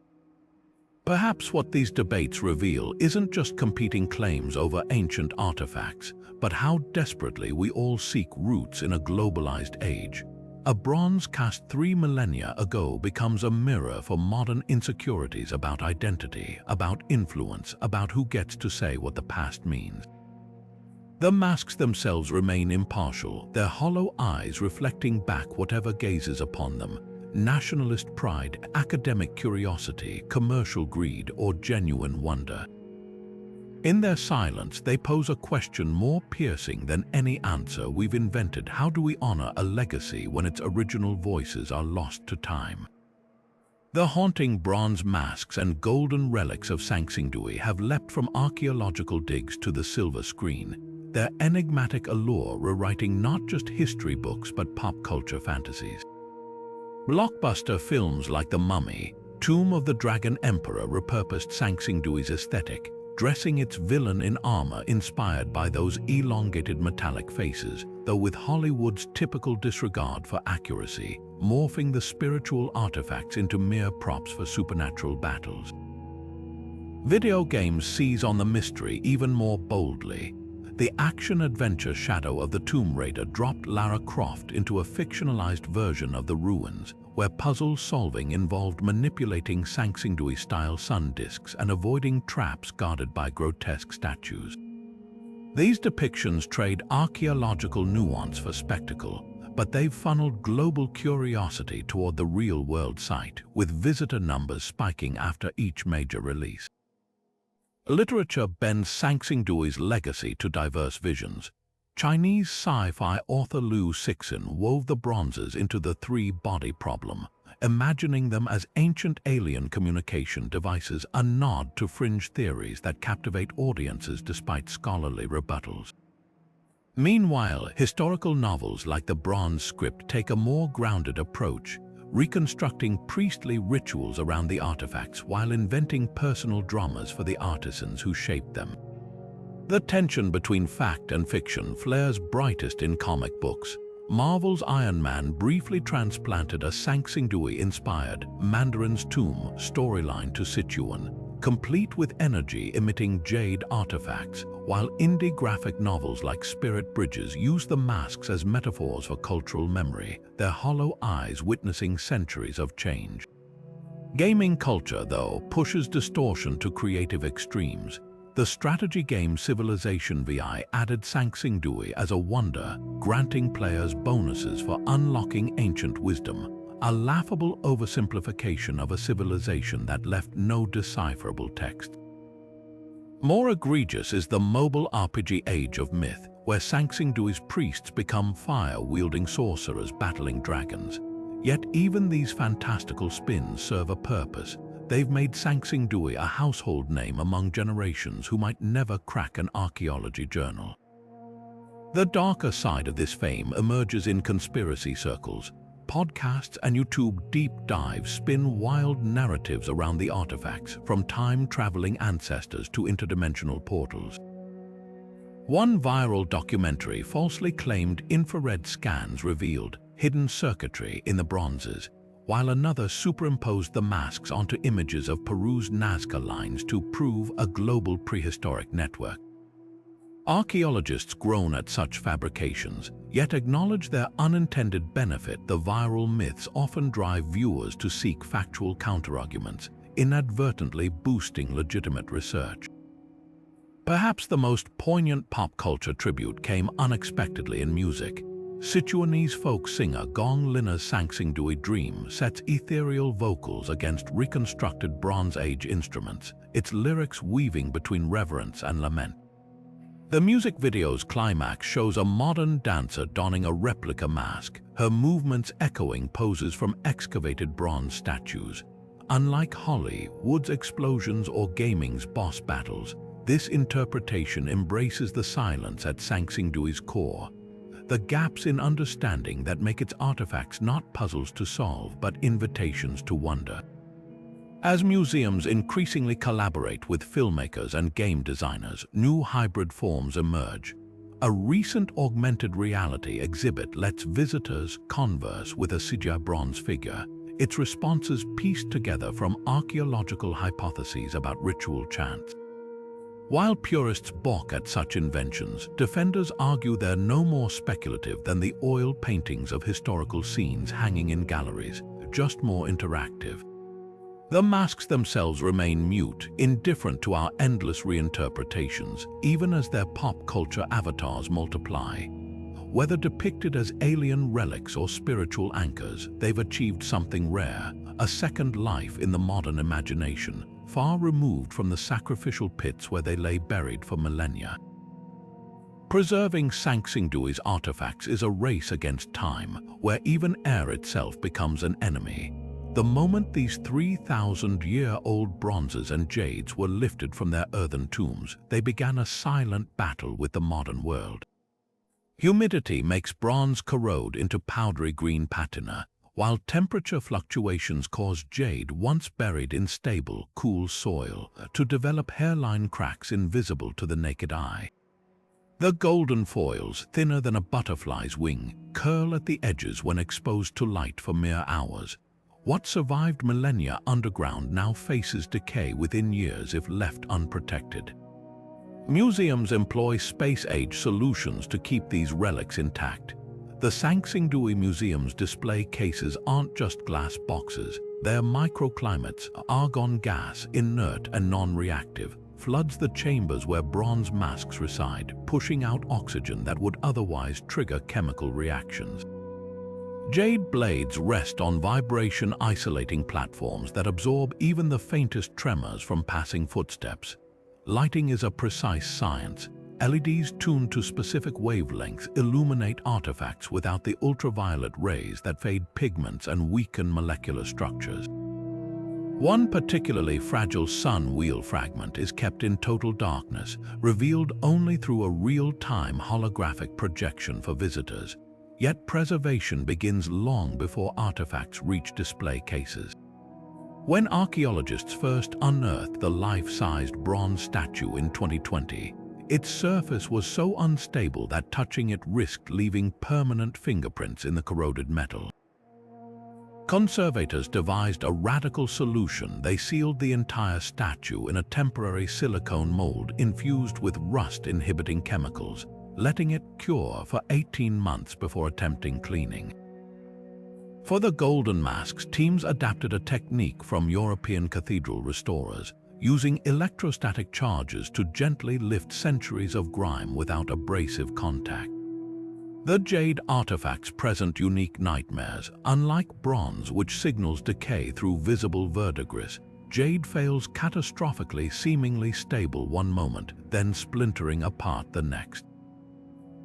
Perhaps what these debates reveal isn't just competing claims over ancient artifacts, but how desperately we all seek roots in a globalized age. A bronze cast 3 millennia ago becomes a mirror for modern insecurities about identity, about influence, about who gets to say what the past means. The masks themselves remain impartial, their hollow eyes reflecting back whatever gazes upon them. Nationalist pride, academic curiosity, commercial greed, or genuine wonder. In their silence, they pose a question more piercing than any answer we've invented. How do we honor a legacy when its original voices are lost to time? The haunting bronze masks and golden relics of Sanxingdui have leapt from archaeological digs to the silver screen, their enigmatic allure rewriting not just history books but pop culture fantasies. Blockbuster films like The Mummy, Tomb of the Dragon Emperor repurposed Sanxingdui's aesthetic, dressing its villain in armor inspired by those elongated metallic faces, though with Hollywood's typical disregard for accuracy, morphing the spiritual artifacts into mere props for supernatural battles. Video games seize on the mystery even more boldly. The action-adventure Shadow of the Tomb Raider dropped Lara Croft into a fictionalized version of the ruins, where puzzle solving involved manipulating Sanxingdui-style sun discs and avoiding traps guarded by grotesque statues. These depictions trade archaeological nuance for spectacle, but they've funneled global curiosity toward the real-world site, with visitor numbers spiking after each major release. Literature bends Sanxingdui's legacy to diverse visions. Chinese sci-fi author Liu Cixin wove the bronzes into the three-body problem, imagining them as ancient alien communication devices, a nod to fringe theories that captivate audiences despite scholarly rebuttals. Meanwhile, historical novels like The Bronze Script take a more grounded approach, reconstructing priestly rituals around the artifacts while inventing personal dramas for the artisans who shaped them. The tension between fact and fiction flares brightest in comic books. Marvel's Iron Man briefly transplanted a Sanxingdui-inspired Mandarin's Tomb storyline to Sichuan, complete with energy-emitting jade artifacts, while indie graphic novels like Spirit Bridges use the masks as metaphors for cultural memory, their hollow eyes witnessing centuries of change. Gaming culture, though, pushes distortion to creative extremes. The strategy game Civilization VI added Sanxingdui as a wonder, granting players bonuses for unlocking ancient wisdom, a laughable oversimplification of a civilization that left no decipherable text. More egregious is the mobile RPG Age of Myth, where Sanxingdui's priests become fire-wielding sorcerers battling dragons. Yet even these fantastical spins serve a purpose. They've made Sanxingdui a household name among generations who might never crack an archaeology journal. The darker side of this fame emerges in conspiracy circles. Podcasts and YouTube deep dives spin wild narratives around the artifacts, from time-traveling ancestors to interdimensional portals. One viral documentary falsely claimed infrared scans revealed hidden circuitry in the bronzes, while another superimposed the masks onto images of Peru's Nazca lines to prove a global prehistoric network. Archaeologists groan at such fabrications, yet acknowledge their unintended benefit. The viral myths often drive viewers to seek factual counterarguments, inadvertently boosting legitimate research. Perhaps the most poignant pop culture tribute came unexpectedly in music. Sichuanese folk singer Gong Lina's Sanxingdui Dream sets ethereal vocals against reconstructed Bronze Age instruments, its lyrics weaving between reverence and lament. The music video's climax shows a modern dancer donning a replica mask, her movements echoing poses from excavated bronze statues. Unlike Hollywood's explosions or gaming's boss battles, this interpretation embraces the silence at Sanxingdui's core, the gaps in understanding that make its artifacts not puzzles to solve but invitations to wonder. As museums increasingly collaborate with filmmakers and game designers, new hybrid forms emerge. A recent augmented reality exhibit lets visitors converse with a Sijia bronze figure, its responses pieced together from archaeological hypotheses about ritual chants. While purists balk at such inventions, defenders argue they're no more speculative than the oil paintings of historical scenes hanging in galleries, just more interactive. The masks themselves remain mute, indifferent to our endless reinterpretations, even as their pop culture avatars multiply. Whether depicted as alien relics or spiritual anchors, they've achieved something rare, a second life in the modern imagination, far removed from the sacrificial pits where they lay buried for millennia. Preserving Sanxingdui's artifacts is a race against time, where even air itself becomes an enemy. The moment these 3,000-year-old bronzes and jades were lifted from their earthen tombs, they began a silent battle with the modern world. Humidity makes bronze corrode into powdery green patina, while temperature fluctuations cause jade once buried in stable, cool soil to develop hairline cracks invisible to the naked eye. The golden foils, thinner than a butterfly's wing, curl at the edges when exposed to light for mere hours. What survived millennia underground now faces decay within years if left unprotected. Museums employ space-age solutions to keep these relics intact. The Sanxingdui Museum's display cases aren't just glass boxes. They're microclimates. Argon gas, inert and non-reactive, floods the chambers where bronze masks reside, pushing out oxygen that would otherwise trigger chemical reactions. Jade blades rest on vibration-isolating platforms that absorb even the faintest tremors from passing footsteps. Lighting is a precise science. LEDs tuned to specific wavelengths illuminate artifacts without the ultraviolet rays that fade pigments and weaken molecular structures. One particularly fragile sun wheel fragment is kept in total darkness, revealed only through a real-time holographic projection for visitors. Yet preservation begins long before artifacts reach display cases. When archaeologists first unearthed the life-sized bronze statue in 2020, its surface was so unstable that touching it risked leaving permanent fingerprints in the corroded metal. Conservators devised a radical solution. They sealed the entire statue in a temporary silicone mold infused with rust-inhibiting chemicals, letting it cure for 18 months before attempting cleaning. For the golden masks, teams adapted a technique from European cathedral restorers, using electrostatic charges to gently lift centuries of grime without abrasive contact. The jade artifacts present unique nightmares. Unlike bronze, which signals decay through visible verdigris, jade fails catastrophically, seemingly stable one moment, then splintering apart the next.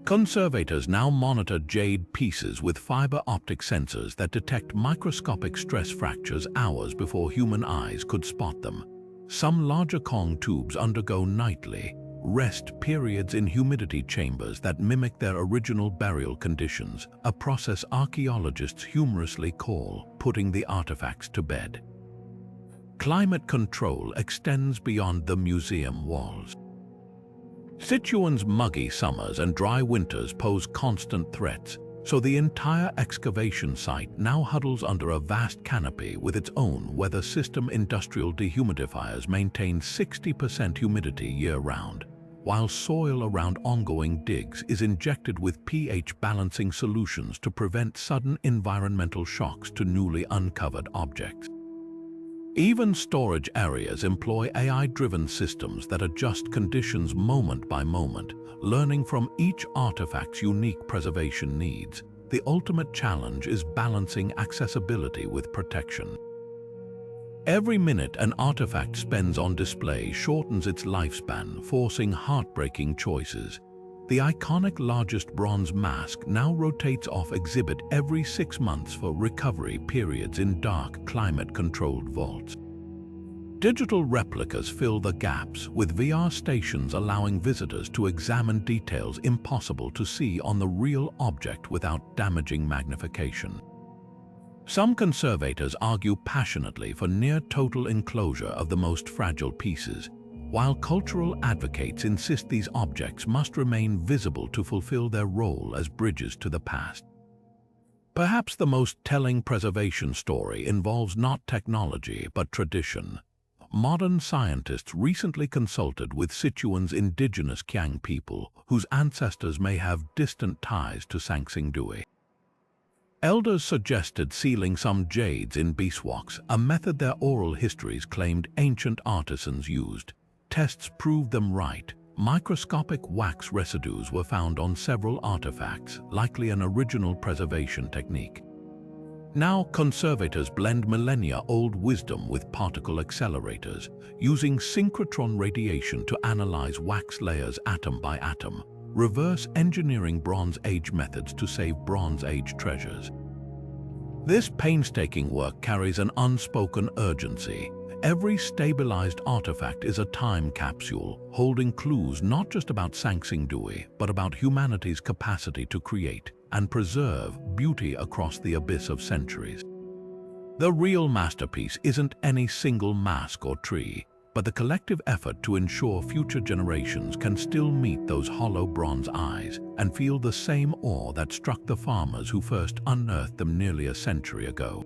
Conservators now monitor jade pieces with fiber optic sensors that detect microscopic stress fractures hours before human eyes could spot them. Some larger Kong tubes undergo nightly rest periods in humidity chambers that mimic their original burial conditions, a process archaeologists humorously call putting the artifacts to bed. Climate control extends beyond the museum walls. Sichuan's muggy summers and dry winters pose constant threats, so the entire excavation site now huddles under a vast canopy with its own weather system. Industrial dehumidifiers maintain 60% humidity year-round, while soil around ongoing digs is injected with pH-balancing solutions to prevent sudden environmental shocks to newly uncovered objects. Even storage areas employ AI-driven systems that adjust conditions moment by moment, learning from each artifact's unique preservation needs. The ultimate challenge is balancing accessibility with protection. Every minute an artifact spends on display shortens its lifespan, forcing heartbreaking choices. The iconic largest bronze mask now rotates off exhibit every 6 months for recovery periods in dark, climate-controlled vaults. Digital replicas fill the gaps, with VR stations allowing visitors to examine details impossible to see on the real object without damaging magnification. Some conservators argue passionately for near-total enclosure of the most fragile pieces, while cultural advocates insist these objects must remain visible to fulfill their role as bridges to the past. Perhaps the most telling preservation story involves not technology but tradition. Modern scientists recently consulted with Sichuan's indigenous Qiang people, whose ancestors may have distant ties to Sanxingdui. Elders suggested sealing some jades in beeswax, a method their oral histories claimed ancient artisans used. Tests proved them right. Microscopic wax residues were found on several artifacts, likely an original preservation technique. Now, conservators blend millennia-old wisdom with particle accelerators, using synchrotron radiation to analyze wax layers atom by atom, reverse engineering Bronze Age methods to save Bronze Age treasures. This painstaking work carries an unspoken urgency. Every stabilized artifact is a time capsule, holding clues not just about Sanxingdui, but about humanity's capacity to create and preserve beauty across the abyss of centuries. The real masterpiece isn't any single mask or tree, but the collective effort to ensure future generations can still meet those hollow bronze eyes and feel the same awe that struck the farmers who first unearthed them nearly a century ago.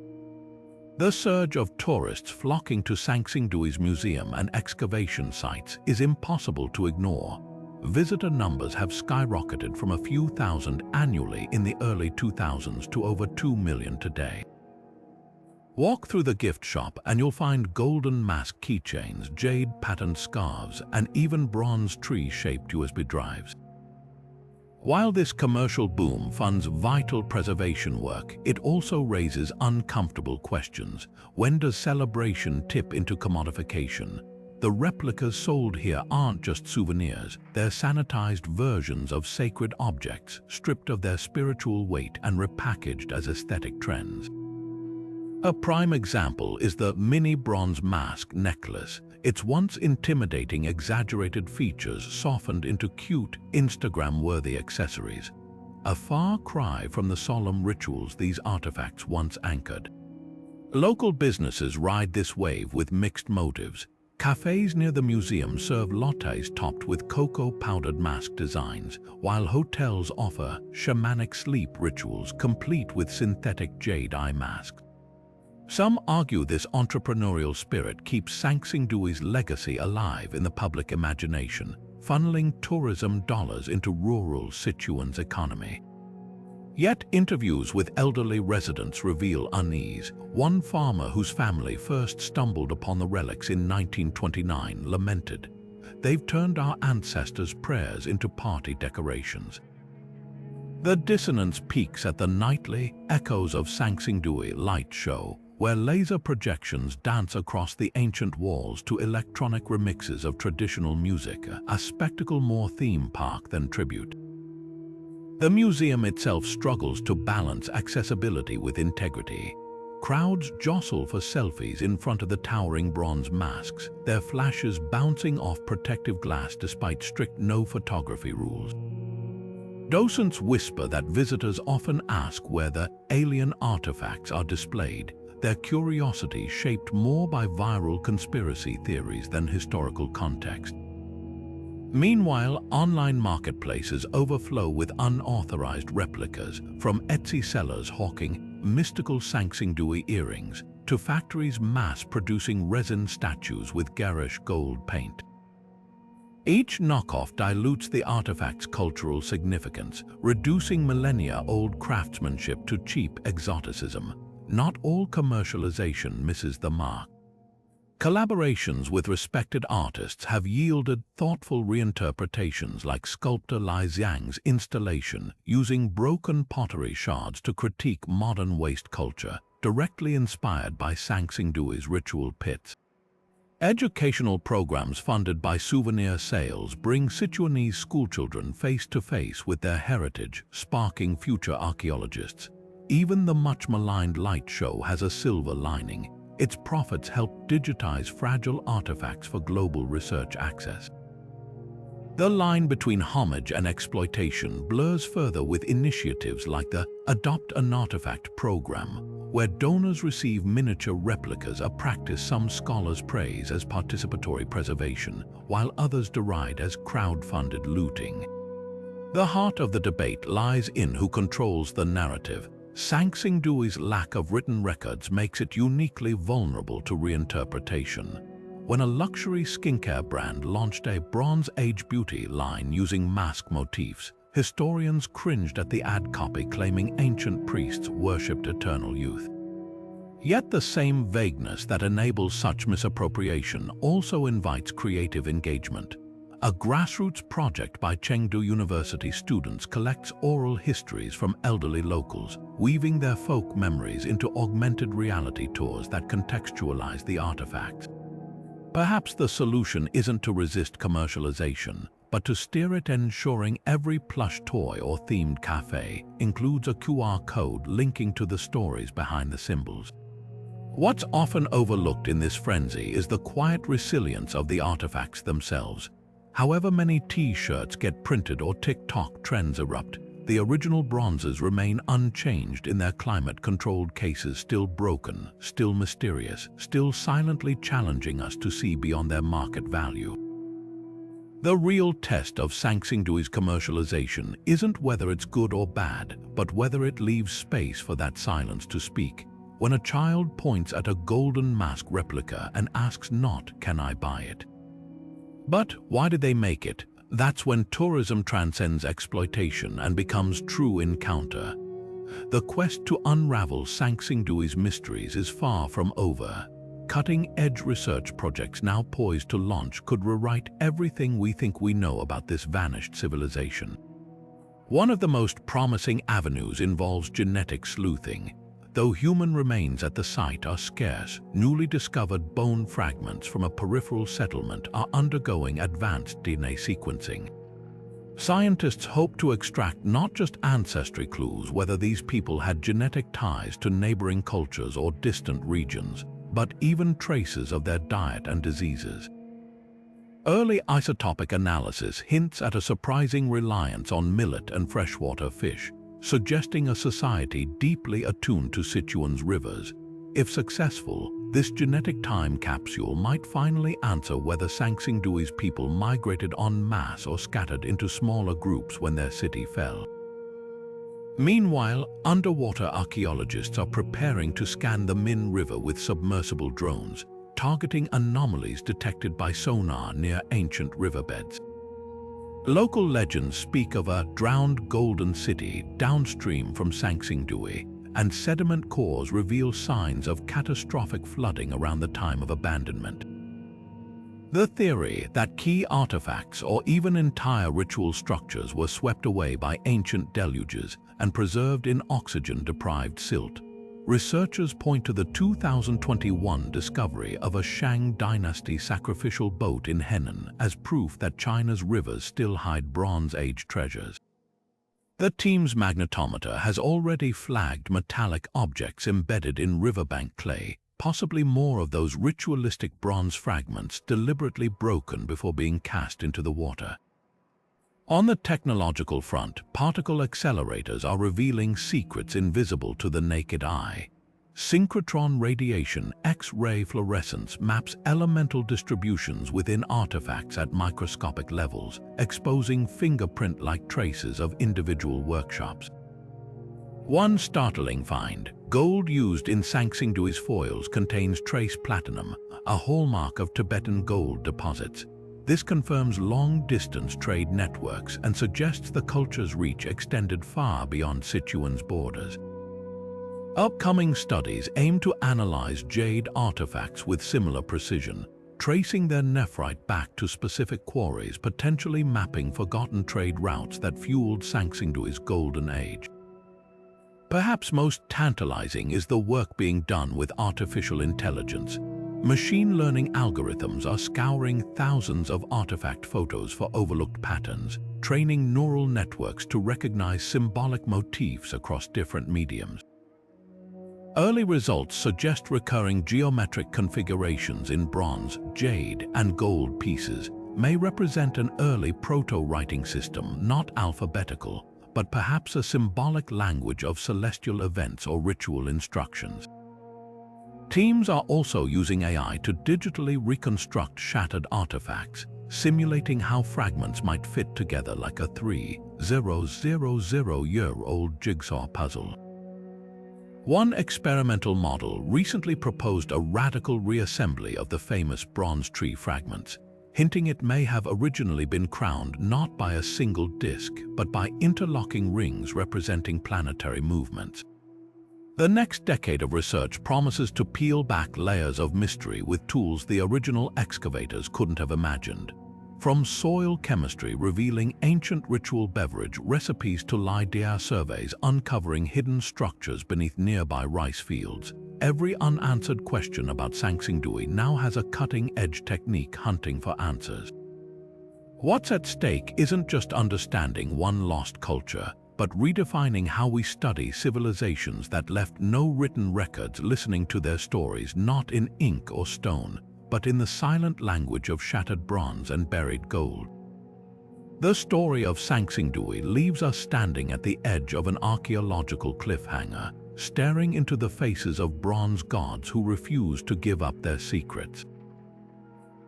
The surge of tourists flocking to Sanxingdui's museum and excavation sites is impossible to ignore. Visitor numbers have skyrocketed from a few thousand annually in the early 2000s to over 2 million today. Walk through the gift shop and you'll find golden mask keychains, jade-patterned scarves, and even bronze tree-shaped USB drives. While this commercial boom funds vital preservation work, it also raises uncomfortable questions. When does celebration tip into commodification? The replicas sold here aren't just souvenirs, they're sanitized versions of sacred objects, stripped of their spiritual weight and repackaged as aesthetic trends. A prime example is the mini bronze mask necklace. Its once intimidating exaggerated features softened into cute, Instagram-worthy accessories. A far cry from the solemn rituals these artifacts once anchored. Local businesses ride this wave with mixed motives. Cafes near the museum serve lattes topped with cocoa-powdered mask designs, while hotels offer shamanic sleep rituals complete with synthetic jade eye masks. Some argue this entrepreneurial spirit keeps Sanxingdui's legacy alive in the public imagination, funneling tourism dollars into rural Sichuan's economy. Yet interviews with elderly residents reveal unease. One farmer whose family first stumbled upon the relics in 1929 lamented, "They've turned our ancestors' prayers into party decorations." The dissonance peaks at the nightly Echoes of Sanxingdui light show, where laser projections dance across the ancient walls to electronic remixes of traditional music, a spectacle more theme park than tribute. The museum itself struggles to balance accessibility with integrity. Crowds jostle for selfies in front of the towering bronze masks, their flashes bouncing off protective glass despite strict no-photography rules. Docents whisper that visitors often ask where the alien artifacts are displayed, their curiosity shaped more by viral conspiracy theories than historical context. Meanwhile, online marketplaces overflow with unauthorized replicas, from Etsy sellers hawking mystical Sanxingdui earrings to factories mass-producing resin statues with garish gold paint. Each knockoff dilutes the artifact's cultural significance, reducing millennia-old craftsmanship to cheap exoticism. Not all commercialization misses the mark. Collaborations with respected artists have yielded thoughtful reinterpretations, like sculptor Liangzhu's installation using broken pottery shards to critique modern waste culture, directly inspired by Sanxingdui's ritual pits. Educational programs funded by souvenir sales bring Sichuanese schoolchildren face-to-face with their heritage, sparking future archaeologists. Even the much-maligned light show has a silver lining. Its profits help digitize fragile artifacts for global research access. The line between homage and exploitation blurs further with initiatives like the Adopt an Artifact program, where donors receive miniature replicas, a practice some scholars praise as participatory preservation, while others deride as crowd-funded looting. The heart of the debate lies in who controls the narrative. Sanxingdui's lack of written records makes it uniquely vulnerable to reinterpretation. When a luxury skincare brand launched a Bronze Age beauty line using mask motifs, historians cringed at the ad copy claiming ancient priests worshipped eternal youth. Yet the same vagueness that enables such misappropriation also invites creative engagement. A grassroots project by Chengdu University students collects oral histories from elderly locals, weaving their folk memories into augmented reality tours that contextualize the artifacts. Perhaps the solution isn't to resist commercialization, but to steer it, ensuring every plush toy or themed cafe includes a QR code linking to the stories behind the symbols. What's often overlooked in this frenzy is the quiet resilience of the artifacts themselves. However many T-shirts get printed or TikTok trends erupt, the original bronzes remain unchanged in their climate-controlled cases, still broken, still mysterious, still silently challenging us to see beyond their market value. The real test of Sanxingdui's commercialization isn't whether it's good or bad, but whether it leaves space for that silence to speak. When a child points at a golden mask replica and asks not, "Can I buy it?" but "Why did they make it?" that's when tourism transcends exploitation and becomes true encounter. The quest to unravel Sanxingdui's mysteries is far from over. Cutting-edge research projects now poised to launch could rewrite everything we think we know about this vanished civilization. One of the most promising avenues involves genetic sleuthing. Though human remains at the site are scarce, newly discovered bone fragments from a peripheral settlement are undergoing advanced DNA sequencing. Scientists hope to extract not just ancestry clues, whether these people had genetic ties to neighboring cultures or distant regions, but even traces of their diet and diseases. Early isotopic analysis hints at a surprising reliance on millet and freshwater fish, suggesting a society deeply attuned to Sichuan's rivers. If successful, this genetic time capsule might finally answer whether Sanxingdui's people migrated en masse or scattered into smaller groups when their city fell. Meanwhile, underwater archaeologists are preparing to scan the Min River with submersible drones, targeting anomalies detected by sonar near ancient riverbeds. Local legends speak of a drowned golden city downstream from Sanxingdui, and sediment cores reveal signs of catastrophic flooding around the time of abandonment. The theory that key artifacts or even entire ritual structures were swept away by ancient deluges and preserved in oxygen-deprived silt. Researchers point to the 2021 discovery of a Shang dynasty sacrificial boat in Henan as proof that China's rivers still hide Bronze Age treasures. The team's magnetometer has already flagged metallic objects embedded in riverbank clay, possibly more of those ritualistic bronze fragments deliberately broken before being cast into the water. On the technological front, particle accelerators are revealing secrets invisible to the naked eye. Synchrotron radiation X-ray fluorescence maps elemental distributions within artifacts at microscopic levels, exposing fingerprint-like traces of individual workshops. One startling find: gold used in Sanxingdui's foils contains trace platinum, a hallmark of Tibetan gold deposits. This confirms long-distance trade networks and suggests the culture's reach extended far beyond Sichuan's borders. Upcoming studies aim to analyze jade artifacts with similar precision, tracing their nephrite back to specific quarries, potentially mapping forgotten trade routes that fueled Sanxingdui's golden age. Perhaps most tantalizing is the work being done with artificial intelligence. Machine learning algorithms are scouring thousands of artifact photos for overlooked patterns, training neural networks to recognize symbolic motifs across different mediums. Early results suggest recurring geometric configurations in bronze, jade, and gold pieces may represent an early proto-writing system, not alphabetical, but perhaps a symbolic language of celestial events or ritual instructions. Teams are also using AI to digitally reconstruct shattered artifacts, simulating how fragments might fit together like a 3,000-year-old jigsaw puzzle. One experimental model recently proposed a radical reassembly of the famous bronze tree fragments, hinting it may have originally been crowned not by a single disc, but by interlocking rings representing planetary movements. The next decade of research promises to peel back layers of mystery with tools the original excavators couldn't have imagined. From soil chemistry revealing ancient ritual beverage recipes to lidar surveys uncovering hidden structures beneath nearby rice fields, every unanswered question about Sanxingdui now has a cutting-edge technique hunting for answers. What's at stake isn't just understanding one lost culture, but redefining how we study civilizations that left no written records, listening to their stories not in ink or stone, but in the silent language of shattered bronze and buried gold. The story of Sanxingdui leaves us standing at the edge of an archaeological cliffhanger, staring into the faces of bronze gods who refuse to give up their secrets.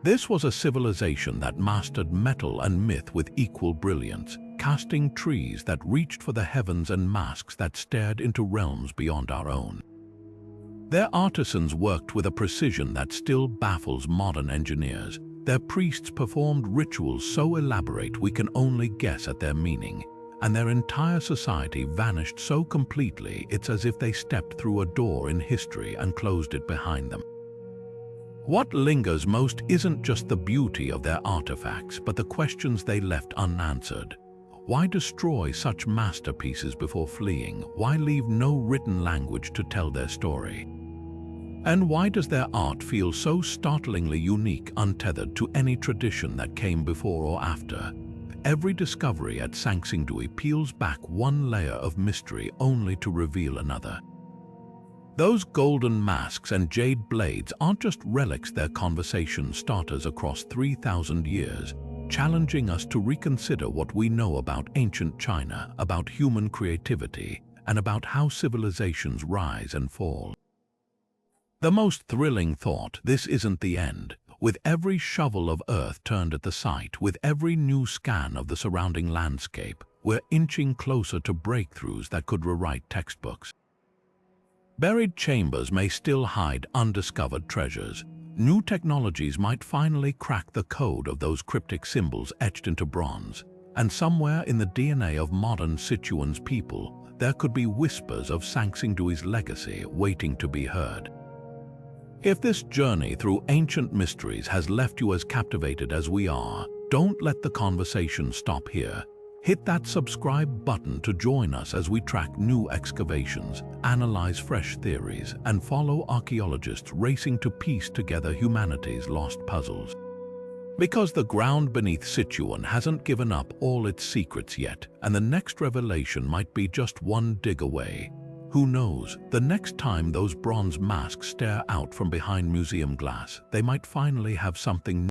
This was a civilization that mastered metal and myth with equal brilliance, casting trees that reached for the heavens and masks that stared into realms beyond our own. Their artisans worked with a precision that still baffles modern engineers. Their priests performed rituals so elaborate we can only guess at their meaning, and their entire society vanished so completely it's as if they stepped through a door in history and closed it behind them. What lingers most isn't just the beauty of their artifacts, but the questions they left unanswered. Why destroy such masterpieces before fleeing? Why leave no written language to tell their story? And why does their art feel so startlingly unique, untethered to any tradition that came before or after? Every discovery at Sanxingdui peels back one layer of mystery only to reveal another. Those golden masks and jade blades aren't just relics, they're conversation starters across 3,000 years, challenging us to reconsider what we know about ancient China, about human creativity, and about how civilizations rise and fall. The most thrilling thought: this isn't the end. With every shovel of earth turned at the site, with every new scan of the surrounding landscape, we're inching closer to breakthroughs that could rewrite textbooks. Buried chambers may still hide undiscovered treasures. New technologies might finally crack the code of those cryptic symbols etched into bronze. And somewhere in the DNA of modern Sichuan's people, there could be whispers of Sanxingdui's legacy waiting to be heard. If this journey through ancient mysteries has left you as captivated as we are, don't let the conversation stop here. Hit that subscribe button to join us as we track new excavations, analyze fresh theories, and follow archaeologists racing to piece together humanity's lost puzzles. Because the ground beneath Sichuan hasn't given up all its secrets yet, and the next revelation might be just one dig away. Who knows, the next time those bronze masks stare out from behind museum glass, they might finally have something